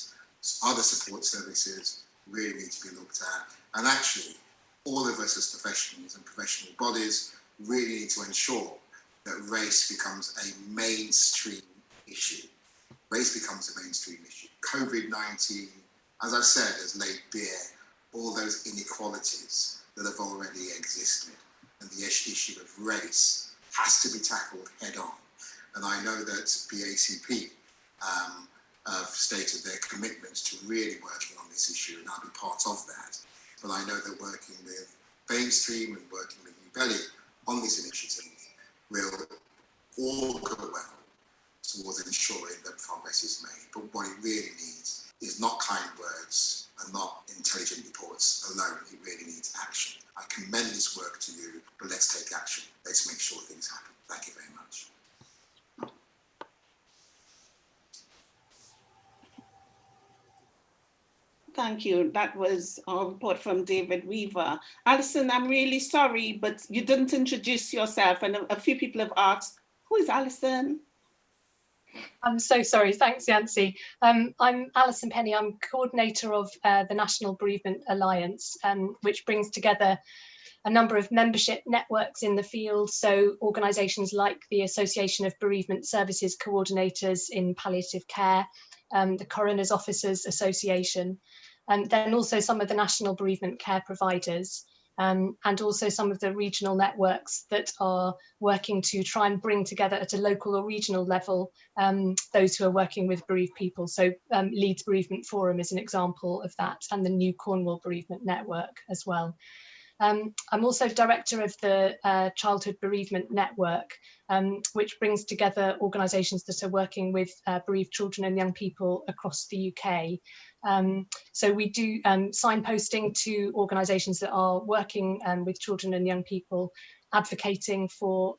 Other support services really need to be looked at. And actually, all of us as professionals and professional bodies really need to ensure that race becomes a mainstream issue. Race becomes a mainstream issue. COVID-19, as I've said, has laid bare all those inequalities that have already existed. And the issue of race has to be tackled head on. And I know that BACP have stated their commitment to really working on this issue, and I'll be part of that. But I know that working with BAMEStream and working with New Belly on this initiative will all go well towards ensuring that progress is made. But what it really needs is not kind words and not intelligent reports alone. It really needs action. I commend this work to you, but let's take action. Let's make sure things happen. Thank you very much. Thank you. That was a report from David Weaver. Alison, I'm really sorry, but you didn't introduce yourself, and a few people have asked, who is Alison? I'm so sorry. Thanks, Yancy. I'm Alison Penny. I'm coordinator of the National Bereavement Alliance, which brings together a number of membership networks in the field. So organisations like the Association of Bereavement Services Coordinators in Palliative Care, the Coroner's Officers Association, and then also some of the national bereavement care providers, and also some of the regional networks that are working to try and bring together at a local or regional level those who are working with bereaved people. So Leeds Bereavement Forum is an example of that, and the New Cornwall Bereavement Network as well. I'm also director of the Childhood Bereavement Network, which brings together organisations that are working with bereaved children and young people across the UK. So we do signposting to organisations that are working with children and young people, advocating for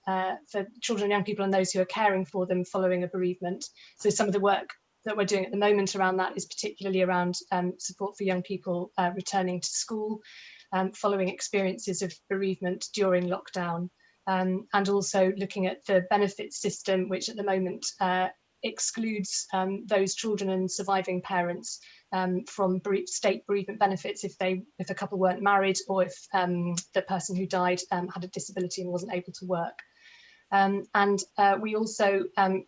children and young people and those who are caring for them following a bereavement. So some of the work that we're doing at the moment around that is particularly around support for young people returning to school, following experiences of bereavement during lockdown, and also looking at the benefits system, which at the moment excludes those children and surviving parents from state bereavement benefits if a couple weren't married, or if the person who died had a disability and wasn't able to work. We also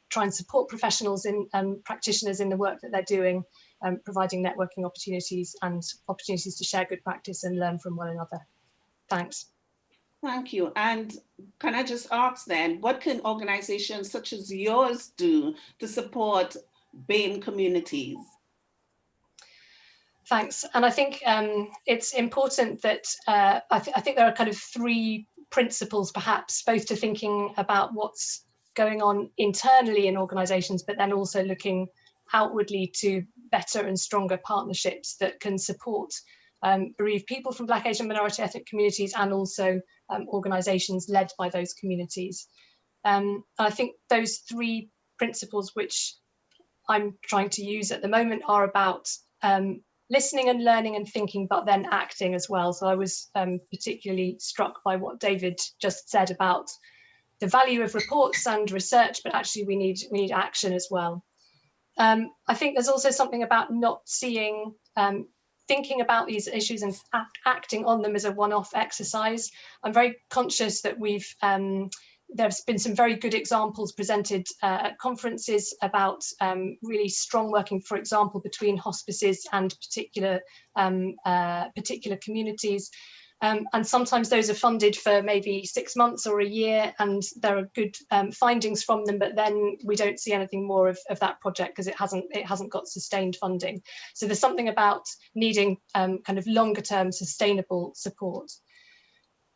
try and support professionals and practitioners in the work that they're doing, providing networking opportunities and opportunities to share good practice and learn from one another. Thanks. Thank you. And can I just ask then, what can organizations such as yours do to support BAME communities? Thanks. And I think it's important that I think there are kind of three principles, perhaps, both to thinking about what's going on internally in organizations, but then also looking outwardly to better and stronger partnerships that can support bereaved people from Black, Asian, minority ethnic communities, and also organisations led by those communities. I think those three principles which I'm trying to use at the moment are about listening and learning and thinking, but then acting as well. So I was particularly struck by what David just said about the value of reports and research, but actually we need action as well. I think there's also something about not seeing, thinking about these issues and acting on them as a one-off exercise. I'm very conscious that there's been some very good examples presented at conferences about really strong working, for example, between hospices and particular communities. And sometimes those are funded for maybe 6 months or a year, and there are good findings from them, but then we don't see anything more of that project because it hasn't got sustained funding. So there's something about needing kind of longer term sustainable support.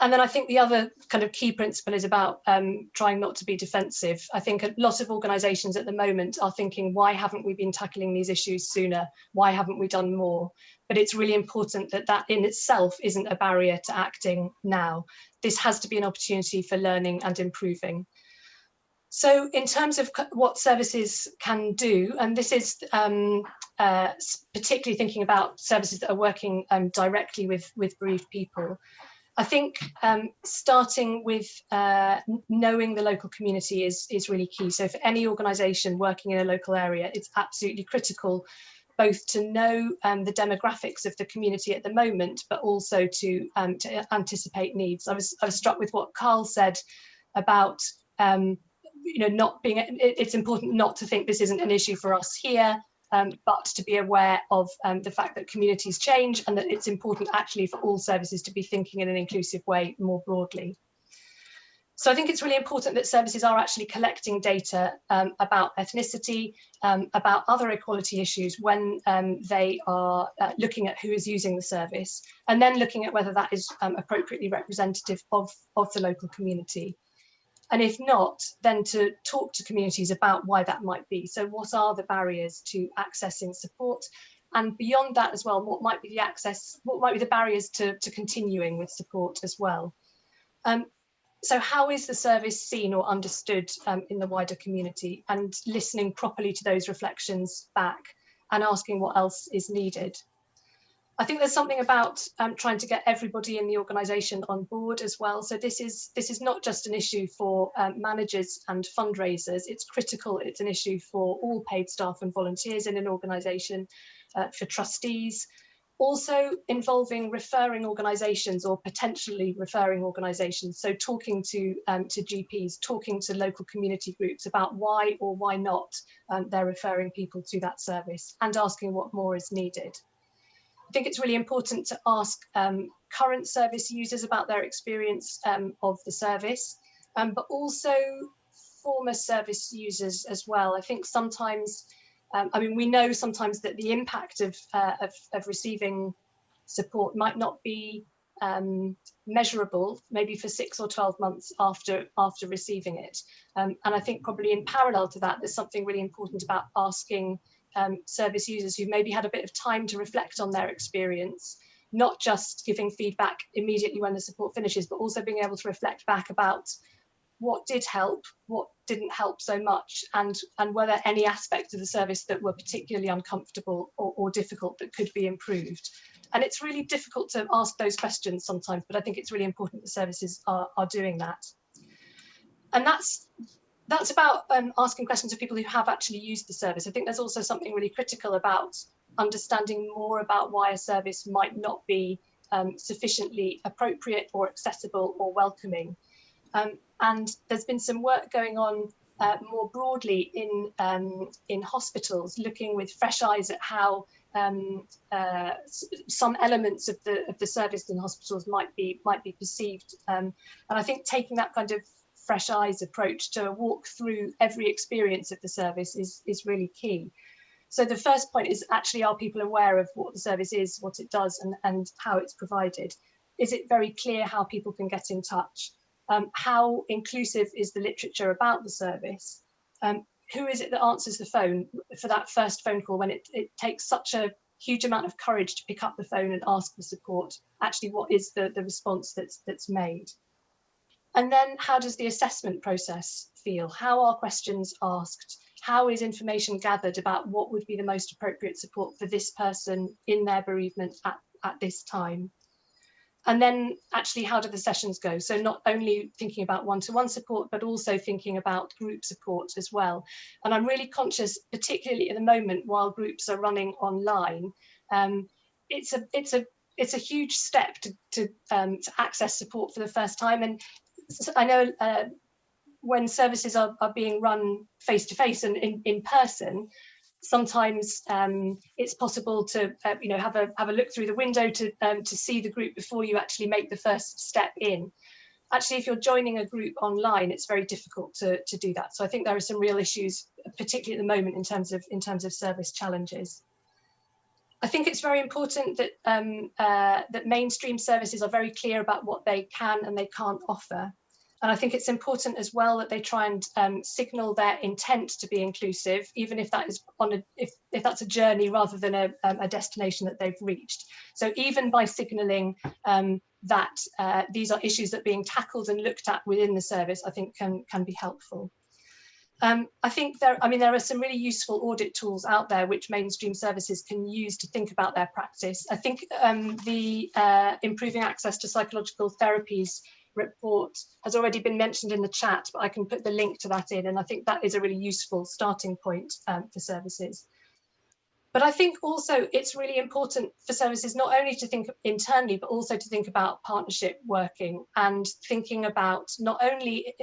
And then I think the other kind of key principle is about trying not to be defensive. I think a lot of organisations at the moment are thinking, why haven't we been tackling these issues sooner? Why haven't we done more? But it's really important that that in itself isn't a barrier to acting now. This has to be an opportunity for learning and improving. So in terms of what services can do, and this is particularly thinking about services that are working directly with bereaved people, I think starting with knowing the local community is really key. So for any organisation working in a local area, it's absolutely critical both to know the demographics of the community at the moment, but also to anticipate needs. I was struck with what Carl said about not being. It's important not to think this isn't an issue for us here. But to be aware of the fact that communities change and that it's important actually for all services to be thinking in an inclusive way more broadly. So I think it's really important that services are actually collecting data about ethnicity, about other equality issues when they are looking at who is using the service, and then looking at whether that is appropriately representative of the local community. And if not, then to talk to communities about why that might be. So what are the barriers to accessing support? And beyond that as well, what might be the barriers to continuing with support as well? So how is the service seen or understood in the wider community, and listening properly to those reflections back and asking what else is needed? I think there's something about trying to get everybody in the organisation on board as well. So this is not just an issue for managers and fundraisers. It's critical. It's an issue for all paid staff and volunteers in an organisation, for trustees, also involving referring organisations or potentially referring organisations. So talking to GPs, talking to local community groups about why or why not they're referring people to that service, and asking what more is needed. I think it's really important to ask current service users about their experience of the service, but also former service users as well. I think sometimes, we know sometimes that the impact of receiving support might not be measurable, maybe for 6 or 12 months after receiving it. And I think probably in parallel to that, there's something really important about asking service users who've maybe had a bit of time to reflect on their experience, not just giving feedback immediately when the support finishes, but also being able to reflect back about what did help, what didn't help so much, and were there any aspects of the service that were particularly uncomfortable or difficult that could be improved. And it's really difficult to ask those questions sometimes, but I think it's really important that services are doing that. And that's about asking questions of people who have actually used the service. I think there's also something really critical about understanding more about why a service might not be sufficiently appropriate or accessible or welcoming. And there's been some work going on more broadly in hospitals, looking with fresh eyes at how some elements of the service in hospitals might be perceived. And I think taking that kind of fresh eyes approach to walk through every experience of the service is really key. So the first point is actually, are people aware of what the service is, what it does, and how it's provided? Is it very clear how people can get in touch? How inclusive is the literature about the service? Who is it that answers the phone for that first phone call when it takes such a huge amount of courage to pick up the phone and ask for support? Actually, what is the response that's made? And then how does the assessment process feel? How are questions asked? How is information gathered about what would be the most appropriate support for this person in their bereavement at this time? And then actually, how do the sessions go? So not only thinking about one-to-one support, but also thinking about group support as well. And I'm really conscious, particularly at the moment, while groups are running online, it's a huge step to access support for the first time. And I know when services are being run face-to-face and in person, sometimes it's possible to have a look through the window to see the group before you actually make the first step in. Actually, if you're joining a group online, it's very difficult to do that. So I think there are some real issues, particularly at the moment, in terms of service challenges. I think it's very important that that mainstream services are very clear about what they can and they can't offer. And I think it's important as well that they try and signal their intent to be inclusive, even if that is if that's a journey rather than a destination that they've reached. So even by signalling that these are issues that are being tackled and looked at within the service, I think can be helpful. I think there are some really useful audit tools out there which mainstream services can use to think about their practice. I think the Improving Access to Psychological Therapies report has already been mentioned in the chat, but I can put the link to that in, and I think that is a really useful starting point for services. But I think also it's really important for services not only to think internally, but also to think about partnership working and thinking about not only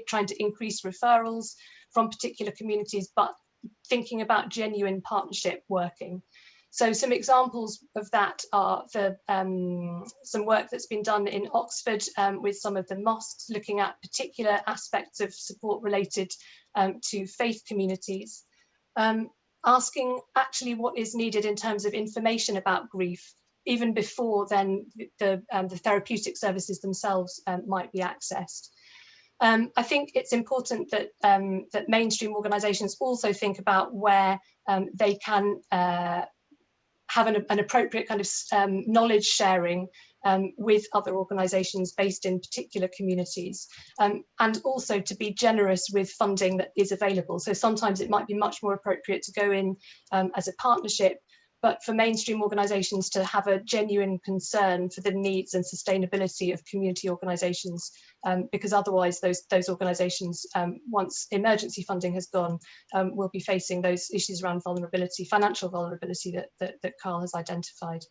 trying to increase referrals from particular communities, but thinking about genuine partnership working. So some examples of that are some work that's been done in Oxford with some of the mosques, looking at particular aspects of support related to faith communities. Asking actually what is needed in terms of information about grief, even before then the therapeutic services themselves might be accessed. I think it's important that that mainstream organisations also think about where they can have an appropriate kind of knowledge sharing with other organisations based in particular communities, and also to be generous with funding that is available. So sometimes it might be much more appropriate to go in as a partnership, but for mainstream organisations to have a genuine concern for the needs and sustainability of community organisations, because otherwise those organisations, once emergency funding has gone, will be facing those issues around vulnerability, financial vulnerability that Carl has identified.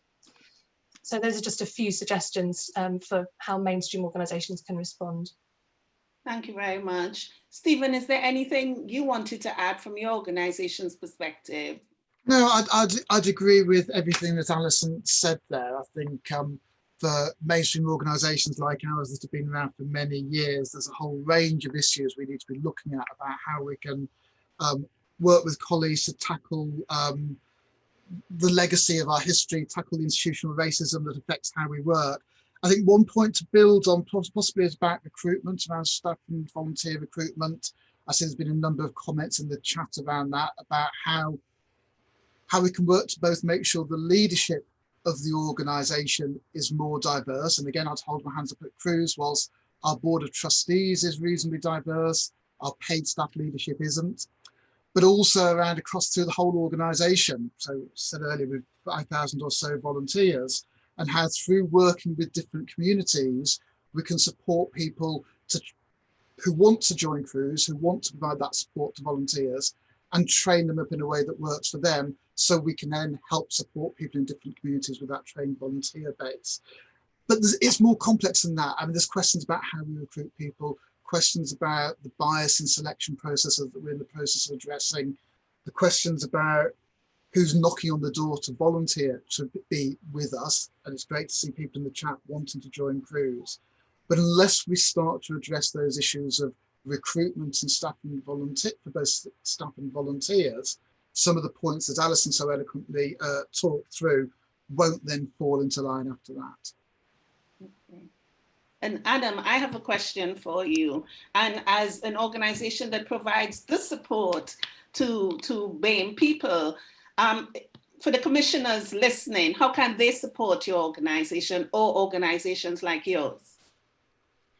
So those are just a few suggestions for how mainstream organisations can respond. Thank you very much. Stephen, is there anything you wanted to add from your organisation's perspective? No, I'd agree with everything that Alison said there. I think for mainstream organisations like ours that have been around for many years, there's a whole range of issues we need to be looking at about how we can work with colleagues to tackle the legacy of our history, tackle the institutional racism that affects how we work, I think one point to build on possibly is about recruitment, around staff and volunteer recruitment. I see there's been a number of comments in the chat around that, about how we can work to both make sure the leadership of the organisation is more diverse. And again, I'd hold my hands up at Cruse, whilst our board of trustees is reasonably diverse, our paid staff leadership isn't, but also around across through the whole organisation. So said earlier, with 5,000 or so volunteers, and how through working with different communities, we can support people who want to join Cruse, who want to provide that support to volunteers, and train them up in a way that works for them, so we can then help support people in different communities with that trained volunteer base. But it's more complex than that. I mean, there's questions about how we recruit people, questions about the bias in selection processes that we're in the process of addressing, the questions about who's knocking on the door to volunteer to be with us. And it's great to see people in the chat wanting to join Cruse. But unless we start to address those issues of recruitment and staff and volunteer, for both staff and volunteers, some of the points that Alison so eloquently talked through won't then fall into line after that. Okay. And Adam, I have a question for you. And as an organization that provides the support to BAME people, for the commissioners listening, how can they support your organization or organizations like yours?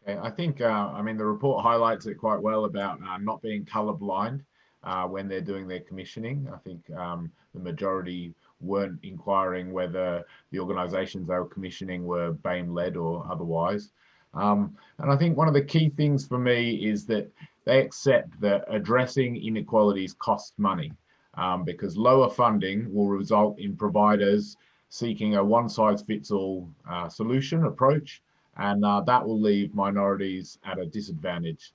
Okay, I think, I mean, the report highlights it quite well about not being colorblind when they're doing their commissioning. I think the majority weren't inquiring whether the organizations they were commissioning were BAME-led or otherwise. And I think one of the key things for me is that they accept that addressing inequalities costs money, because lower funding will result in providers seeking a one-size-fits-all solution approach, and that will leave minorities at a disadvantage.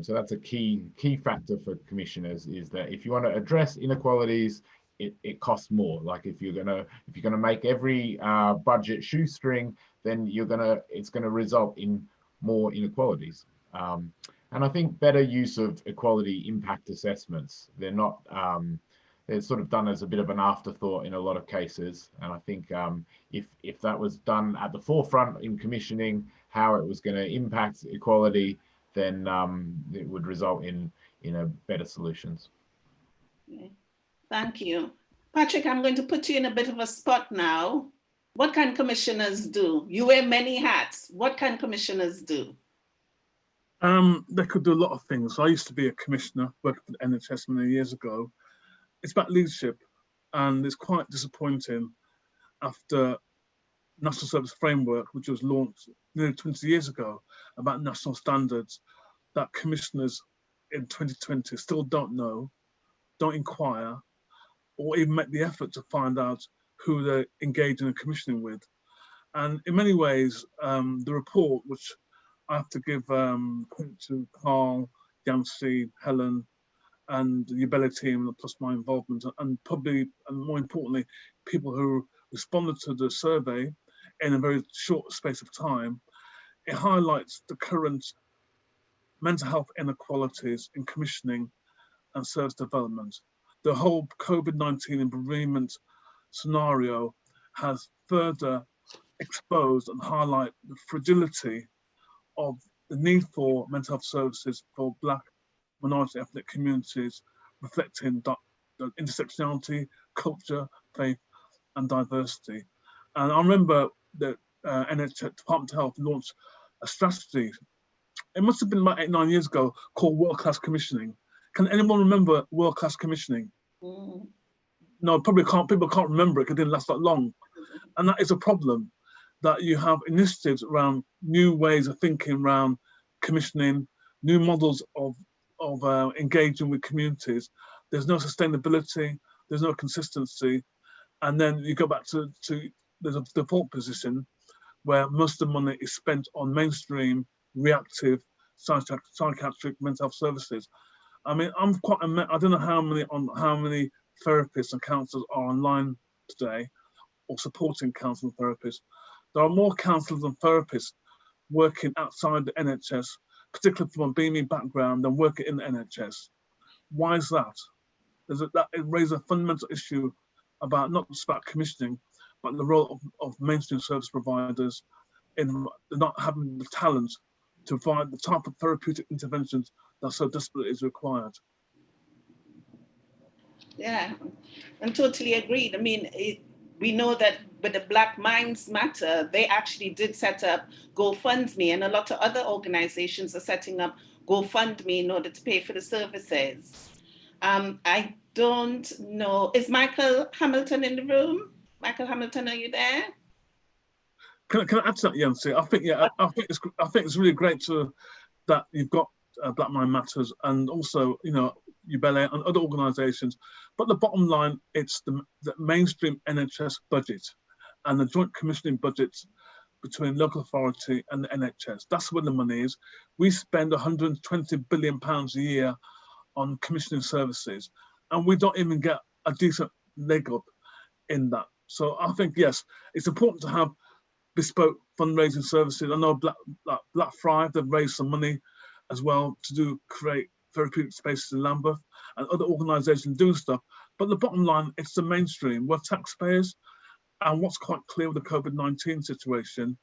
So that's a key factor for commissioners, is that if you want to address inequalities, it costs more. Like if you're gonna make every budget shoestring, then it's gonna result in more inequalities. And I think better use of equality impact assessments. They're not they're sort of done as a bit of an afterthought in a lot of cases. And I think if that was done at the forefront in commissioning, how it was going to impact equality, then it would result in better solutions. Okay. Thank you. Patrick, I'm going to put you in a bit of a spot now. What can commissioners do? You wear many hats. What can commissioners do? They could do a lot of things. I used to be a commissioner working for the NHS many years ago. It's about leadership, and it's quite disappointing after National Service Framework, which was launched nearly 20 years ago, about national standards, that commissioners in 2020 still don't know, don't inquire, or even make the effort to find out who they're engaging in commissioning with. And in many ways, the report, which I have to give credit to Carl, Yancy, Helen, and the Ubeli team, plus my involvement, and probably, and more importantly, people who responded to the survey in a very short space of time. It highlights the current mental health inequalities in commissioning and service development. The whole COVID-19 and bereavement scenario has further exposed and highlighted the fragility of the need for mental health services for Black, minority ethnic communities, reflecting the intersectionality, culture, faith, and diversity. And I remember that NHS Department of Health launched a strategy. It must have been about 8-9 years ago, called world-class commissioning. Can anyone remember world-class commissioning? Mm. No, probably can't. People can't remember it because it didn't last that long. And that is a problem, that you have initiatives around new ways of thinking around commissioning, new models of engaging with communities. There's no sustainability, there's no consistency. And then you go back to there's a default position where most of the money is spent on mainstream, reactive, psychiatric mental health services. I mean, I don't know how many therapists and counsellors are online today or supporting counsellors and therapists. There are more counsellors and therapists working outside the NHS, particularly from a BAME background, than working in the NHS. Why is that? It raises a fundamental issue about not just about commissioning, but the role of mainstream service providers in not having the talent to provide the type of therapeutic interventions that so desperately is required. Yeah, I'm totally agreed. I mean, we know that with the Black Minds Matter, they actually did set up GoFundMe, and a lot of other organizations are setting up GoFundMe in order to pay for the services. I don't know, is Michael Hamilton in the room? Michael Hamilton, are you there? Can I add to that, Yancy? I think it's really great that you've got Black Mind Matters, and also Ubele and other organisations. But the bottom line, it's the mainstream NHS budget and the joint commissioning budgets between local authority and the NHS. That's where the money is. We spend £120 billion a year on commissioning services, and we don't even get a decent leg up in that. So I think, yes, it's important to have bespoke fundraising services. I know Black Thrive, they've raised some money as well to create therapeutic spaces in Lambeth, and other organisations doing stuff. But the bottom line, it's the mainstream. We're taxpayers, and what's quite clear with the COVID-19 situation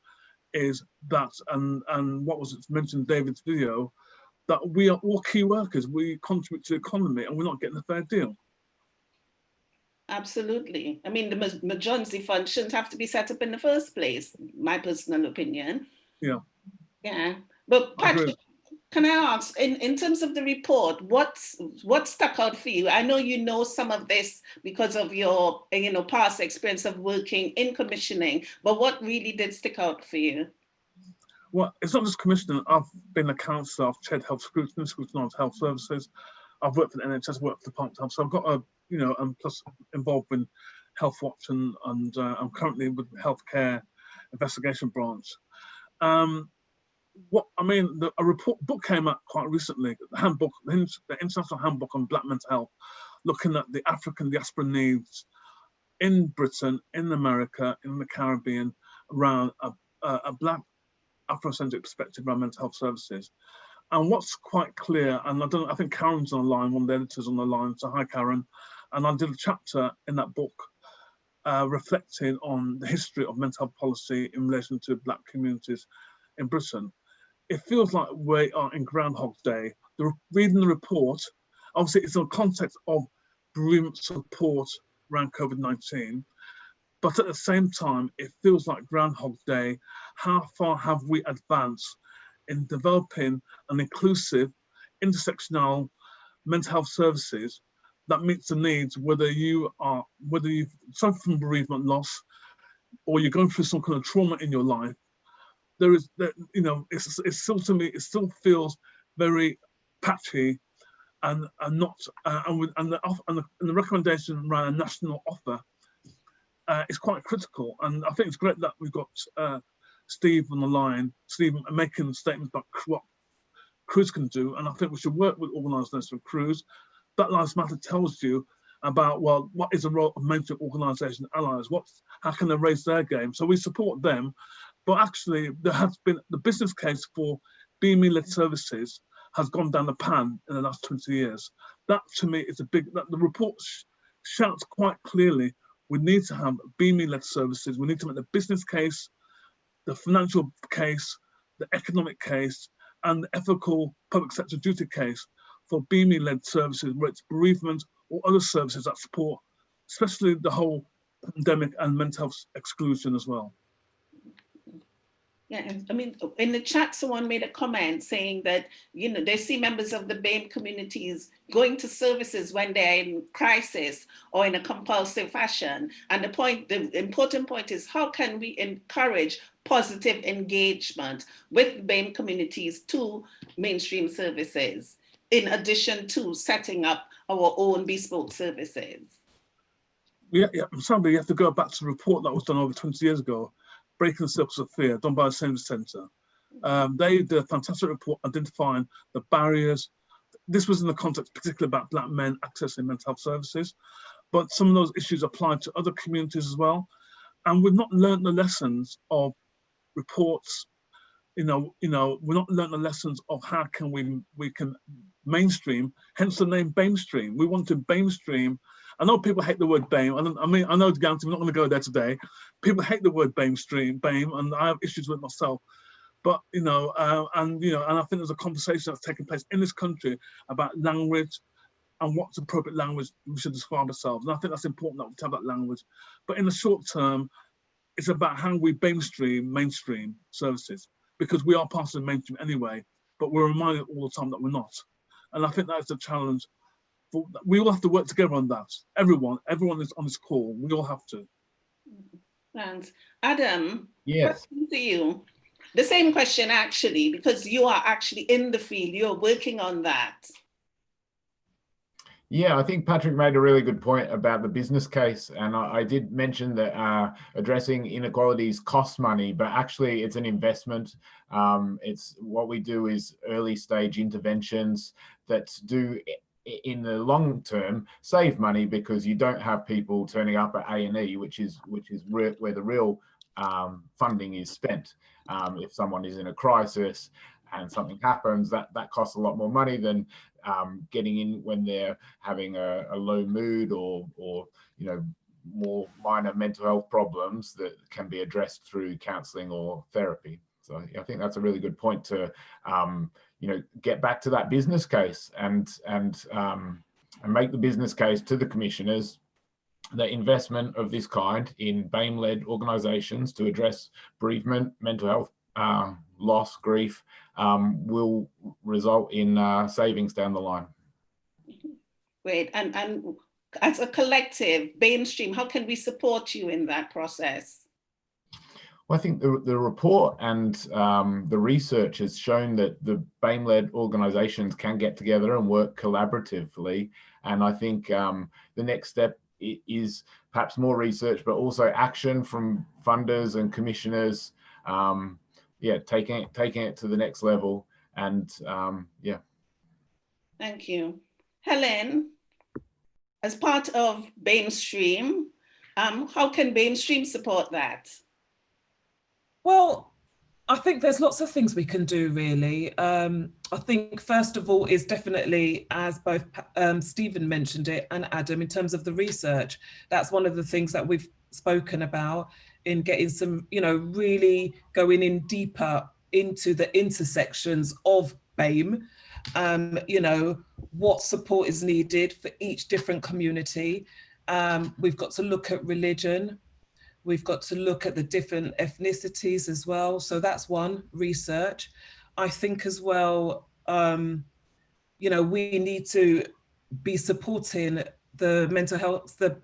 is that, and what was mentioned in David's video, that we are all key workers. We contribute to the economy, and we're not getting a fair deal. Absolutely. I mean, the Majonzi Fund shouldn't have to be set up in the first place, my personal opinion. Yeah. Yeah. But Patrick, can I ask, in terms of the report, what stuck out for you? I know you know some of this because of your past experience of working in commissioning, but what really did stick out for you? Well, it's not just commissioning. I've been a counsellor, I've chaired health scrutiny on health services. I've worked for the NHS, worked for the Department of Health, so I've got and plus involved in Health Watch, and I'm currently with the Healthcare Investigation Branch. A book came out quite recently, the handbook, the International Handbook on Black Mental Health, looking at the African diaspora needs in Britain, in America, in the Caribbean, around a Black Afrocentric perspective around mental health services. And what's quite clear, and I think Karen's on the line, one of the editors on the line, so hi Karen, and I did a chapter in that book reflecting on the history of mental health policy in relation to Black communities in Britain. It feels like we are in Groundhog Day. Reading the report, obviously it's in the context of bereavement support around COVID-19, but at the same time, it feels like Groundhog Day. How far have we advanced in developing an inclusive, intersectional mental health services that meets the needs, whether you've suffered from bereavement loss, or you're going through some kind of trauma in your life? It's still, to me, it still feels very patchy, and the recommendation around a national offer is quite critical. And I think it's great that we've got Steve on the line, Steve making statements about what Cruise can do, and I think we should work with organisations of Cruise. Black Lives Matter tells you about, well, what is the role of major organisation allies? How can they raise their game? So we support them, but actually there has been the business case for BAME-led services has gone down the pan in the last 20 years. That to me is the report shouts quite clearly, we need to have BAME-led services. We need to make the business case, the financial case, the economic case, and the ethical public sector duty case for BAME-led services, whether it's bereavement or other services that support, especially the whole pandemic and mental health exclusion as well. Yeah, I mean, in the chat, someone made a comment saying that, they see members of the BAME communities going to services when they're in crisis or in a compulsive fashion. And the important point is, how can we encourage positive engagement with BAME communities to mainstream services, in addition to setting up our own bespoke services? Yeah, sadly, you have to go back to the report that was done over 20 years ago, Breaking the Circles of Fear, done by the Same Centre. They did a fantastic report identifying the barriers. This was in the context particularly about Black men accessing mental health services, but some of those issues apply to other communities as well. And we've not learned the lessons of reports. We've not learned the lessons of how can we can mainstream, hence the name BAMEStream. We want to BAMEStream I know people hate the word BAME. I mean, I know, Yancy, we're not going to go there today. People hate the word BAMEstream, BAME, and I have issues with myself. But, and I think there's a conversation that's taking place in this country about language and what's appropriate language we should describe ourselves. And I think that's important that we have that language. But in the short term, it's about how we BAMEstream mainstream services, because we are part of the mainstream anyway, but we're reminded all the time that we're not. And I think that's the challenge. We all have to work together on that. Everyone is on this call. We all have to. Thanks. Adam, yes. question to you. The same question, actually, because you are actually in the field. You're working on that. Yeah, I think Patrick made a really good point about the business case. And I did mention that addressing inequalities costs money, but actually it's an investment. It's what we do is early stage interventions that do in the long term save money, because you don't have people turning up at A&E, which is where the real funding is spent. If someone is in a crisis and something happens, that costs a lot more money than getting in when they're having a low mood or more minor mental health problems that can be addressed through counselling or therapy. So I think that's a really good point to get back to that business case and make the business case to the commissioners. The investment of this kind in BAME-led organisations to address bereavement, mental health, loss, grief, will result in savings down the line. Great. And as a collective, BAMEstream, how can we support you in that process? Well, I think the report and the research has shown that the BAME-led organisations can get together and work collaboratively. And I think the next step is perhaps more research, but also action from funders and commissioners. Taking it to the next level, and yeah. Thank you. Helen, as part of BAMEstream, how can BAMEstream support that? Well, I think there's lots of things we can do, really. I think first of all is definitely, as both Stephen mentioned it and Adam, in terms of the research, that's one of the things that we've spoken about in getting some, really going in deeper into the intersections of BAME, what support is needed for each different community. We've got to look at religion. We've got to look at the different ethnicities as well. So that's one, research. I think as well, we need to be supporting the mental health, the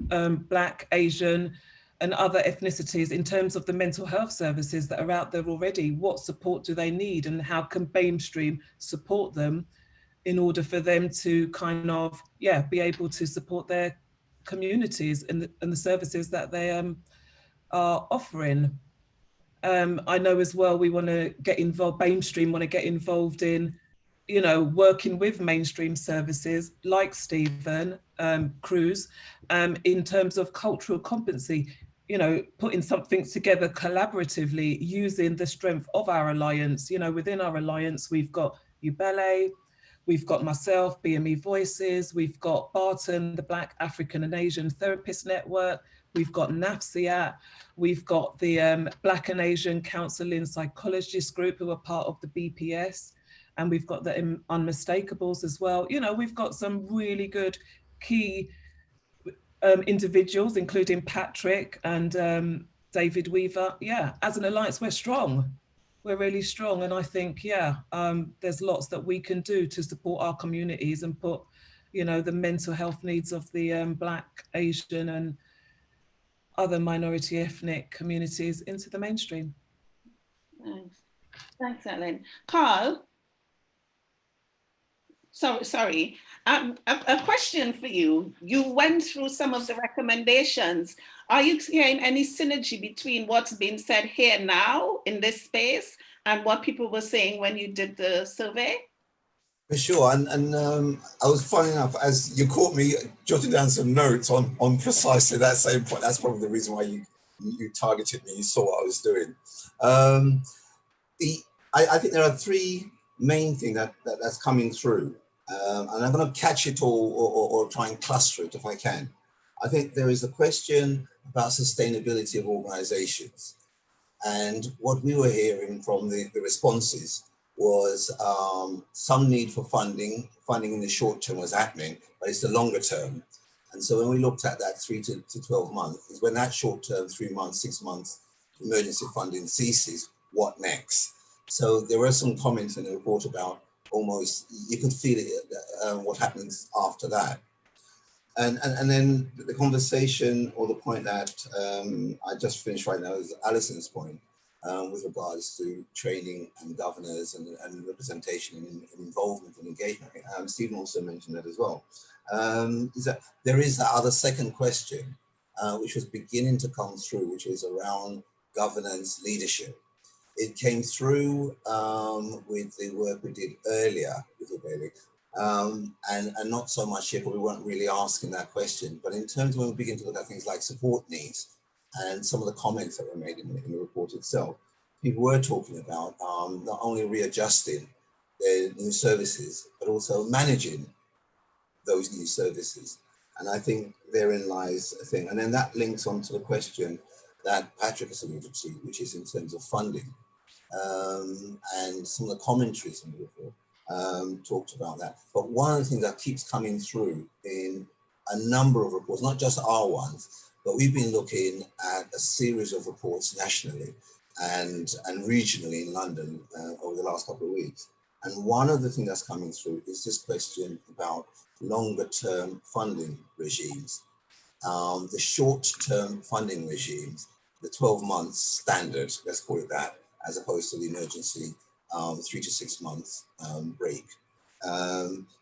Black, Asian, and other ethnicities in terms of the mental health services that are out there already. What support do they need, and how can BAMEstream support them in order for them to kind of, be able to support their communities and the services that they are offering. I know as well we want to get involved, BAMEstream want to get involved in, working with mainstream services like Stephen Cruz in terms of cultural competency, putting something together collaboratively using the strength of our alliance. Within our alliance, we've got UBELE, we've got myself, BME Voices, we've got Barton, the Black, African and Asian Therapist Network, we've got NAFCIAT, we've got the Black and Asian Counselling Psychologist Group who are part of the BPS, and we've got the Unmistakable as well. We've got some really good key individuals, including Patrick and David Weaver. As an alliance, we're strong. We're really strong. And I think, there's lots that we can do to support our communities and put, the mental health needs of the Black, Asian and other minority ethnic communities into the mainstream. Thanks, Ellen. Carl, sorry. A question for you. You went through some of the recommendations. Are you hearing any synergy between what's being said here now in this space and what people were saying when you did the survey? For sure, and I was funny enough, as you caught me jotting down some notes on precisely that same point. That's probably the reason why you targeted me. You saw what I was doing. I think there are three main things that's coming through, and I'm going to catch it all or try and cluster it if I can. I think there is a question about sustainability of organizations. And what we were hearing from the responses was some need for funding. Funding in the short term was happening, but it's the longer term. And so when we looked at that 3 to 12 months, is when that short term, 3 months, 6 months emergency funding ceases, what next? So there were some comments in the report about almost, you could feel it, what happens after that. And then the conversation, or the point that I just finished right now, is Alison's point with regards to training and governors and representation and involvement and engagement. Stephen also mentioned that as well. Is that there is that other second question, which was beginning to come through, which is around governance leadership. It came through with the work we did earlier with the Bailey. And not so much here, but we weren't really asking that question. But in terms of when we begin to look at things like support needs and some of the comments that were made in the report itself, people were talking about not only readjusting their new services, but also managing those new services. And I think therein lies a thing. And then that links on to the question that Patrick has alluded to, which is in terms of funding. And some of the commentaries in the report talked about that. But one of the things that keeps coming through in a number of reports, not just our ones, but we've been looking at a series of reports nationally and regionally in London over the last couple of weeks. And one of the things that's coming through is this question about longer term funding regimes. The short term funding regimes, the 12 months standard, let's call it that, as opposed to the emergency 3 to 6 months break,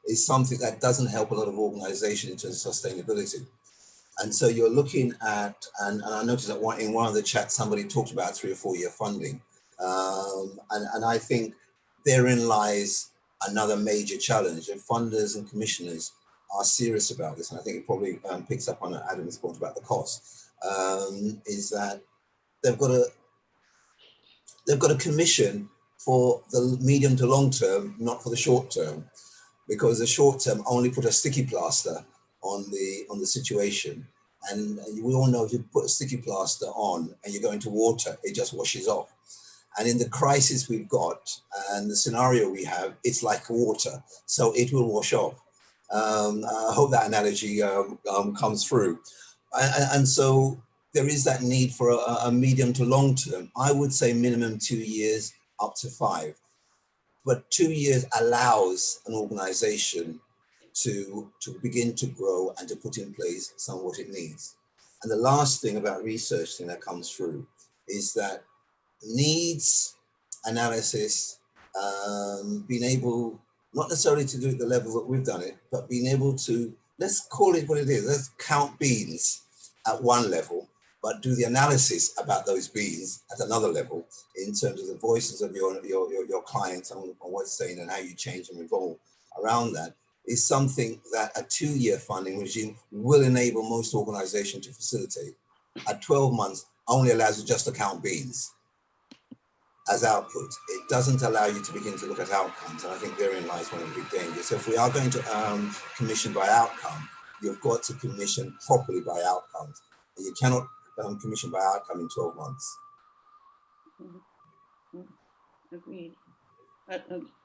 is something that doesn't help a lot of organizations in terms of sustainability. And so you're looking at, and I noticed that in one of the chats, somebody talked about 3 or 4 year funding. And I think therein lies another major challenge. If funders and commissioners are serious about this, and I think it probably picks up on Adam's point about the cost, is that they've got a commission for the medium to long term, not for the short term, because the short term only put a sticky plaster on the situation. And we all know if you put a sticky plaster on and you're going to water, it just washes off. And in the crisis we've got and the scenario we have, it's like water, so it will wash off. I hope that analogy comes through. And so there is that need for a medium to long term. I would say minimum 2 years, up to 5. But 2 years allows an organization to begin to grow and to put in place some of what it needs. And the last thing about research thing that comes through is that needs analysis, being able, not necessarily to do it at the level that we've done it, but being able to, let's call it what it is, let's count beans at one level, but do the analysis about those beans at another level in terms of the voices of your clients and what's saying and how you change and evolve around that, is something that a 2 year funding regime will enable most organizations to facilitate. At 12 months only allows you just to count beans as output. It doesn't allow you to begin to look at outcomes. And I think therein lies one of the big dangers. So if we are going to commission by outcome, you've got to commission properly by outcomes. And you cannot commission by outcome in 12 months. Agreed.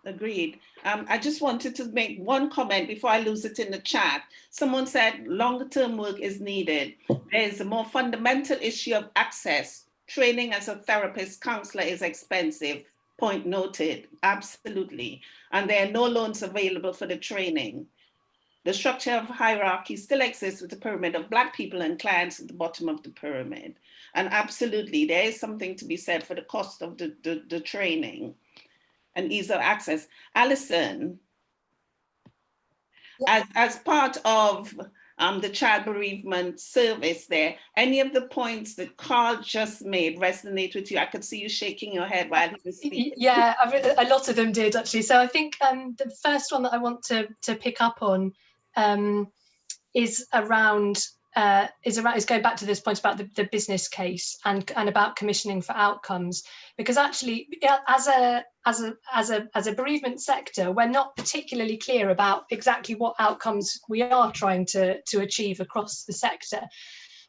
Agreed. I just wanted to make one comment before I lose it in the chat. Someone said longer term work is needed. There's a more fundamental issue of access. Training as a therapist, counselor is expensive. Point noted. Absolutely. And there are no loans available for the training. The structure of hierarchy still exists with the pyramid of Black people and clients at the bottom of the pyramid. And absolutely, there is something to be said for the cost of the training and ease of access. Alison, yes. As part of the child bereavement service there, any of the points that Carl just made resonate with you? I could see you shaking your head while he was speaking. Yeah, a lot of them did actually. So I think the first one that I want to pick up on is around is going back to this point about the business case and about commissioning for outcomes, because actually as a bereavement sector, we're not particularly clear about exactly what outcomes we are trying to achieve across the sector.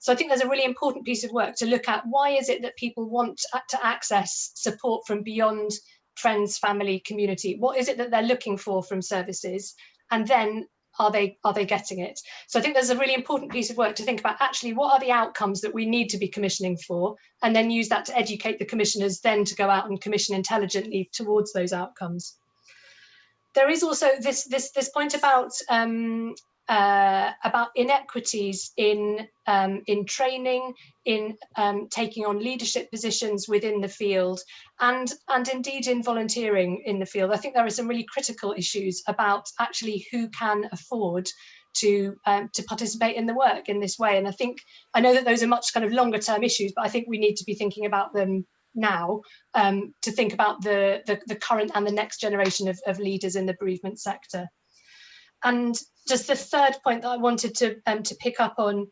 So I think there's a really important piece of work to look at why is it that people want to access support from beyond friends, family, community. What is it that they're looking for from services, and then are they getting it? So I think there's a really important piece of work to think about actually what are the outcomes that we need to be commissioning for, and then use that to educate the commissioners then to go out and commission intelligently towards those outcomes. There is also this point about inequities in training, in taking on leadership positions within the field, and indeed in volunteering in the field. I think there are some really critical issues about actually who can afford to participate in the work in this way. And I know that those are much kind of longer term issues, but I think we need to be thinking about them now, to think about the current and the next generation of leaders in the bereavement sector. And just the third point that I wanted to pick up on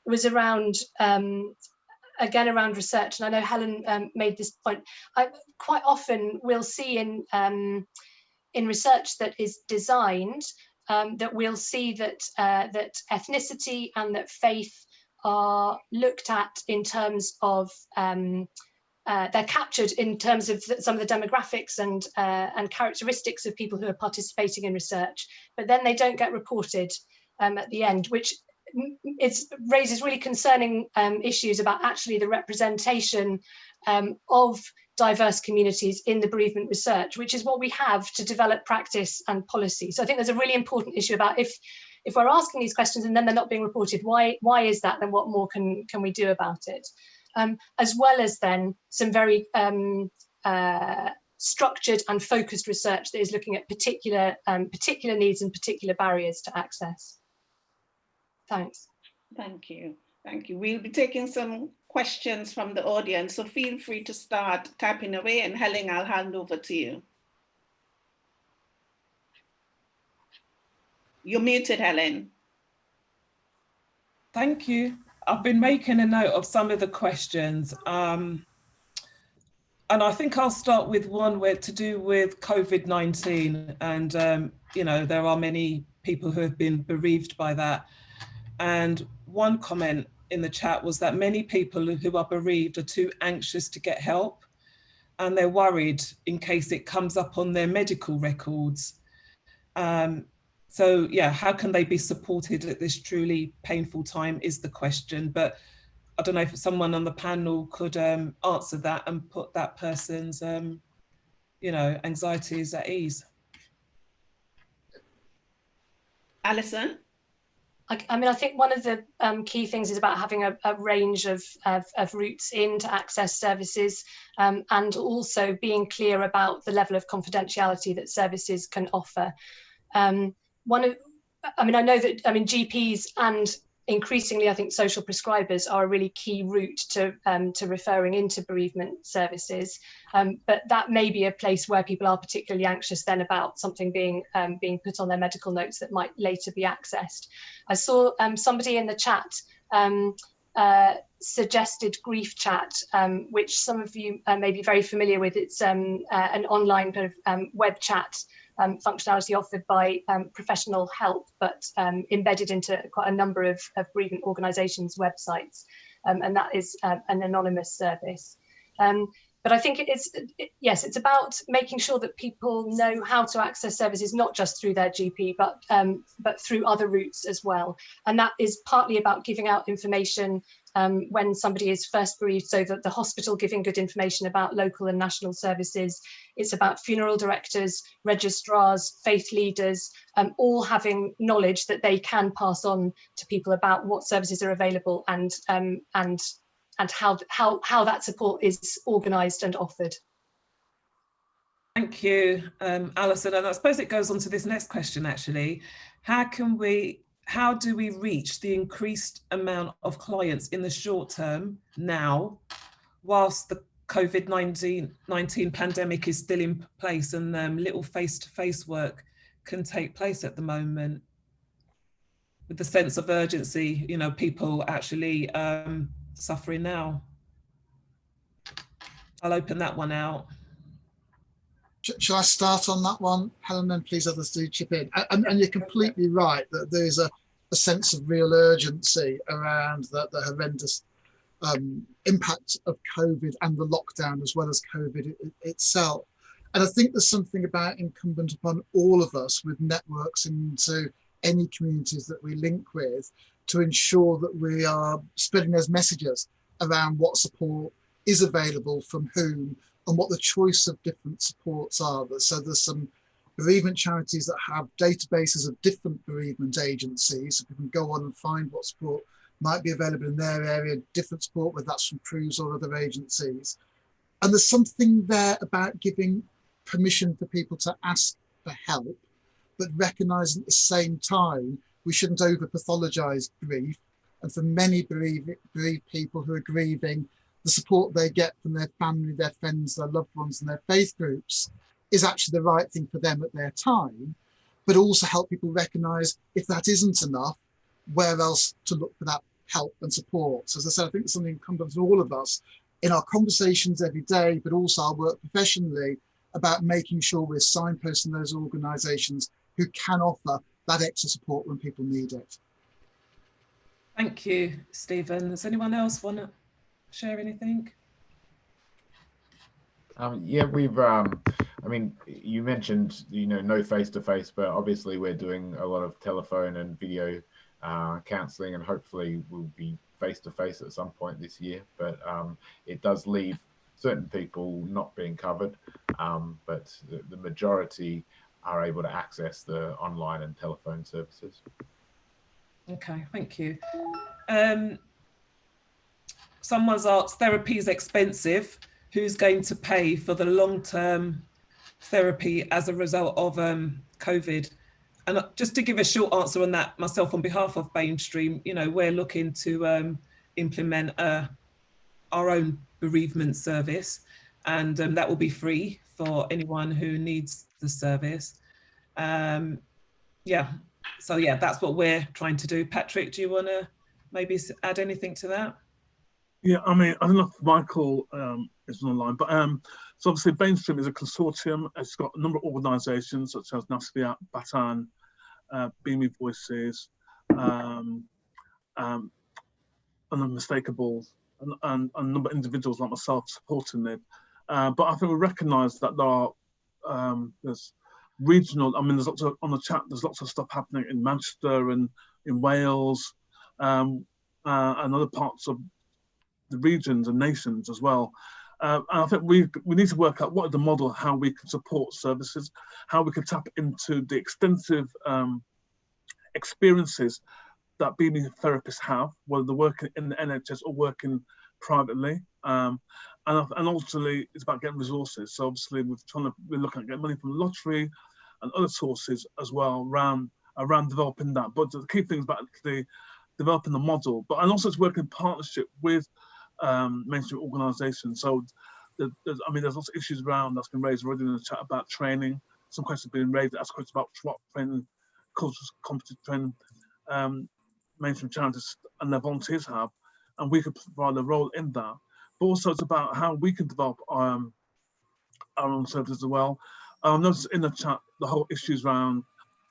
was around, again, around research. And I know Helen made this point. I quite often will see in research that is designed, that we'll see that ethnicity and that faith are looked at in terms of they're captured in terms of some of the demographics and characteristics of people who are participating in research, but then they don't get reported at the end, which raises really concerning issues about actually the representation of diverse communities in the bereavement research, which is what we have to develop practice and policy. So I think there's a really important issue about if we're asking these questions and then they're not being reported, why is that, then what more can we do about it? As well as then some very structured and focused research that is looking at particular needs and particular barriers to access. Thanks. Thank you. Thank you. We'll be taking some questions from the audience, so feel free to start tapping away, and Helen, I'll hand over to you. You're muted, Helen. Thank you. I've been making a note of some of the questions. And I think I'll start with one to do with COVID-19. And, you know, there are many people who have been bereaved by that. And one comment in the chat was that many people who are bereaved are too anxious to get help, and they're worried in case it comes up on their medical records. So yeah, how can they be supported at this truly painful time is the question. But I don't know if someone on the panel could answer that and put that person's, you know, anxieties at ease. Alison? I mean, I think one of the key things is about having a range of routes in to access services, and also being clear about the level of confidentiality that services can offer. I know that GPs and increasingly, I think, social prescribers are a really key route to referring into bereavement services. But that may be a place where people are particularly anxious then about something being put on their medical notes that might later be accessed. I saw somebody in the chat suggested Grief Chat, which some of you may be very familiar with. It's an online kind of web chat functionality offered by professional help, but embedded into quite a number of bereavement organisations' websites, and that is an anonymous service. But I think it's about making sure that people know how to access services, not just through their GP, but through other routes as well. And that is partly about giving out information when somebody is first bereaved, so that the hospital giving good information about local and national services. It's about funeral directors, registrars, faith leaders, all having knowledge that they can pass on to people about what services are available and how that support is organised and offered. Thank you, Alison. And I suppose it goes on to this next question, actually. How do we reach the increased amount of clients in the short term now, whilst the COVID-19 pandemic is still in place and little face-to-face work can take place at the moment? with the sense of urgency, you know, people actually suffering now. I'll open that one out. Shall I start on that one, Helen, and please others do chip in? And you're completely right that there's a sense of real urgency around the horrendous impact of COVID and the lockdown, as well as COVID itself. And I think there's something about incumbent upon all of us with networks into any communities that we link with to ensure that we are spreading those messages around what support is available from whom and what the choice of different supports are. So there's some bereavement charities that have databases of different bereavement agencies, so people can go on and find what support might be available in their area, different support, whether that's from CRUISE or other agencies. And there's something there about giving permission for people to ask for help, but recognising at the same time we shouldn't over-pathologise grief. And for many bereaved people who are grieving, the support they get from their family, their friends, their loved ones and their faith groups is actually the right thing for them at their time, but also help people recognise if that isn't enough, where else to look for that help and support. So as I said, I think it's something incumbent on all of us in our conversations every day, but also our work professionally about making sure we're signposting those organisations who can offer that extra support when people need it. Thank you, Stephen. Does anyone else want to share anything? Yeah, we've, I mean, you mentioned, you know, no face-to-face, but obviously we're doing a lot of telephone and video counselling, and hopefully we'll be face-to-face at some point this year. But it does leave certain people not being covered, but the majority are able to access the online and telephone services. Okay, thank you. Someone's asked, therapy is expensive. Who's going to pay for the long-term therapy as a result of COVID? And just to give a short answer on that, myself on behalf of BAMEStream, you know, we're looking to implement our own bereavement service, and that will be free for anyone who needs the service. Yeah, so yeah, that's what we're trying to do. Patrick, do you want to maybe add anything to that? Yeah, I mean, I don't know if Michael is online, but so obviously BAMEStream is a consortium. It's got a number of organisations such as NASFIAT, BATAN, BAME Voices, Unmistakable, and a number of individuals like myself supporting it. But I think we recognise that there are there's regional. I mean, there's lots of on the chat. There's lots of stuff happening in Manchester and in Wales and other parts of the regions and nations as well. And I think we need to work out what is the model, how we can support services, how we can tap into the extensive experiences that BAME therapists have, whether they're working in the NHS or working privately. And ultimately, it's about getting resources. So obviously, we're looking at getting money from the lottery and other sources as well around developing that. But the key thing is about developing the model. But and also it's working in partnership with mainstream organisations. So there's lots of issues around that's been raised already in the chat about training. Some questions have been raised. Ask questions about SWAT training, cultural competence training. Mainstream charities and their volunteers have, and we could provide a role in that. But also it's about how we can develop our own services as well. Notice in the chat the whole issues around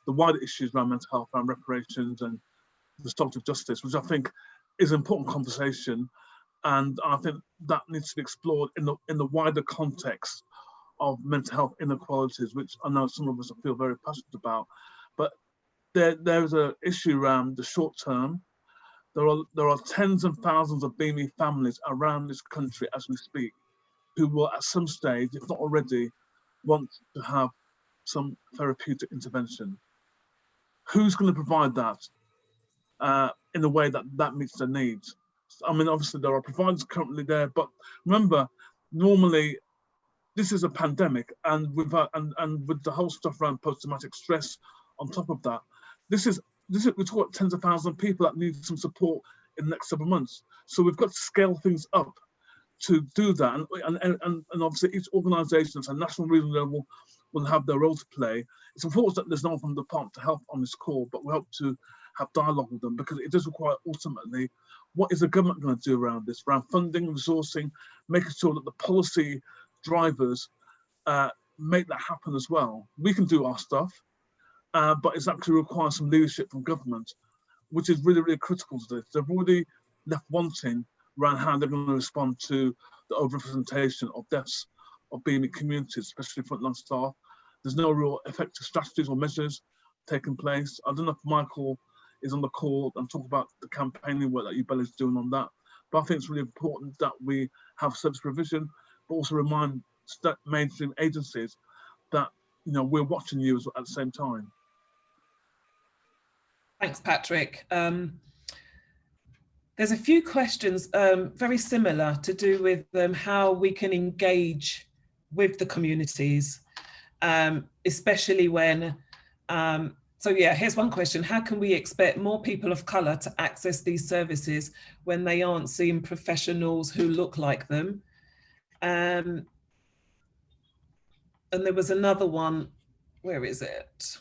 the wider issues around mental health, around reparations and restorative justice, which I think is an important conversation. And I think that needs to be explored in the wider context of mental health inequalities, which I know some of us feel very passionate about. But there's an issue around the short term. There are tens of thousands of BAME families around this country as we speak, who will at some stage, if not already, want to have some therapeutic intervention. Who's going to provide that in a way that meets their needs? I mean, obviously there are providers currently there, but remember, normally this is a pandemic, and with the whole stuff around post-traumatic stress on top of that, we're talking about tens of thousands of people that need some support in the next several months. So we've got to scale things up to do that, and obviously each organisation at a national regional level will have their role to play. It's unfortunate that there's no one from the Department of Health on this call, but we hope to have dialogue with them, because it does require ultimately, what is the government going to do around this, around funding, resourcing, making sure that the policy drivers make that happen as well. We can do our stuff, but it's actually requires some leadership from government, which is really, really critical to this. They've already left wanting around how they're going to respond to the overrepresentation of deaths of BAME communities, especially frontline staff. There's no real effective strategies or measures taking place. I don't know if Michael is on the call and talk about the campaigning work that UBEL is doing on that. But I think it's really important that we have service provision, but also remind mainstream agencies that, you know, we're watching you at the same time. Thanks, Patrick. There's a few questions very similar to do with how we can engage with the communities, especially when, so yeah, here's one question. How can we expect more people of colour to access these services when they aren't seeing professionals who look like them? And there was another one, where is it?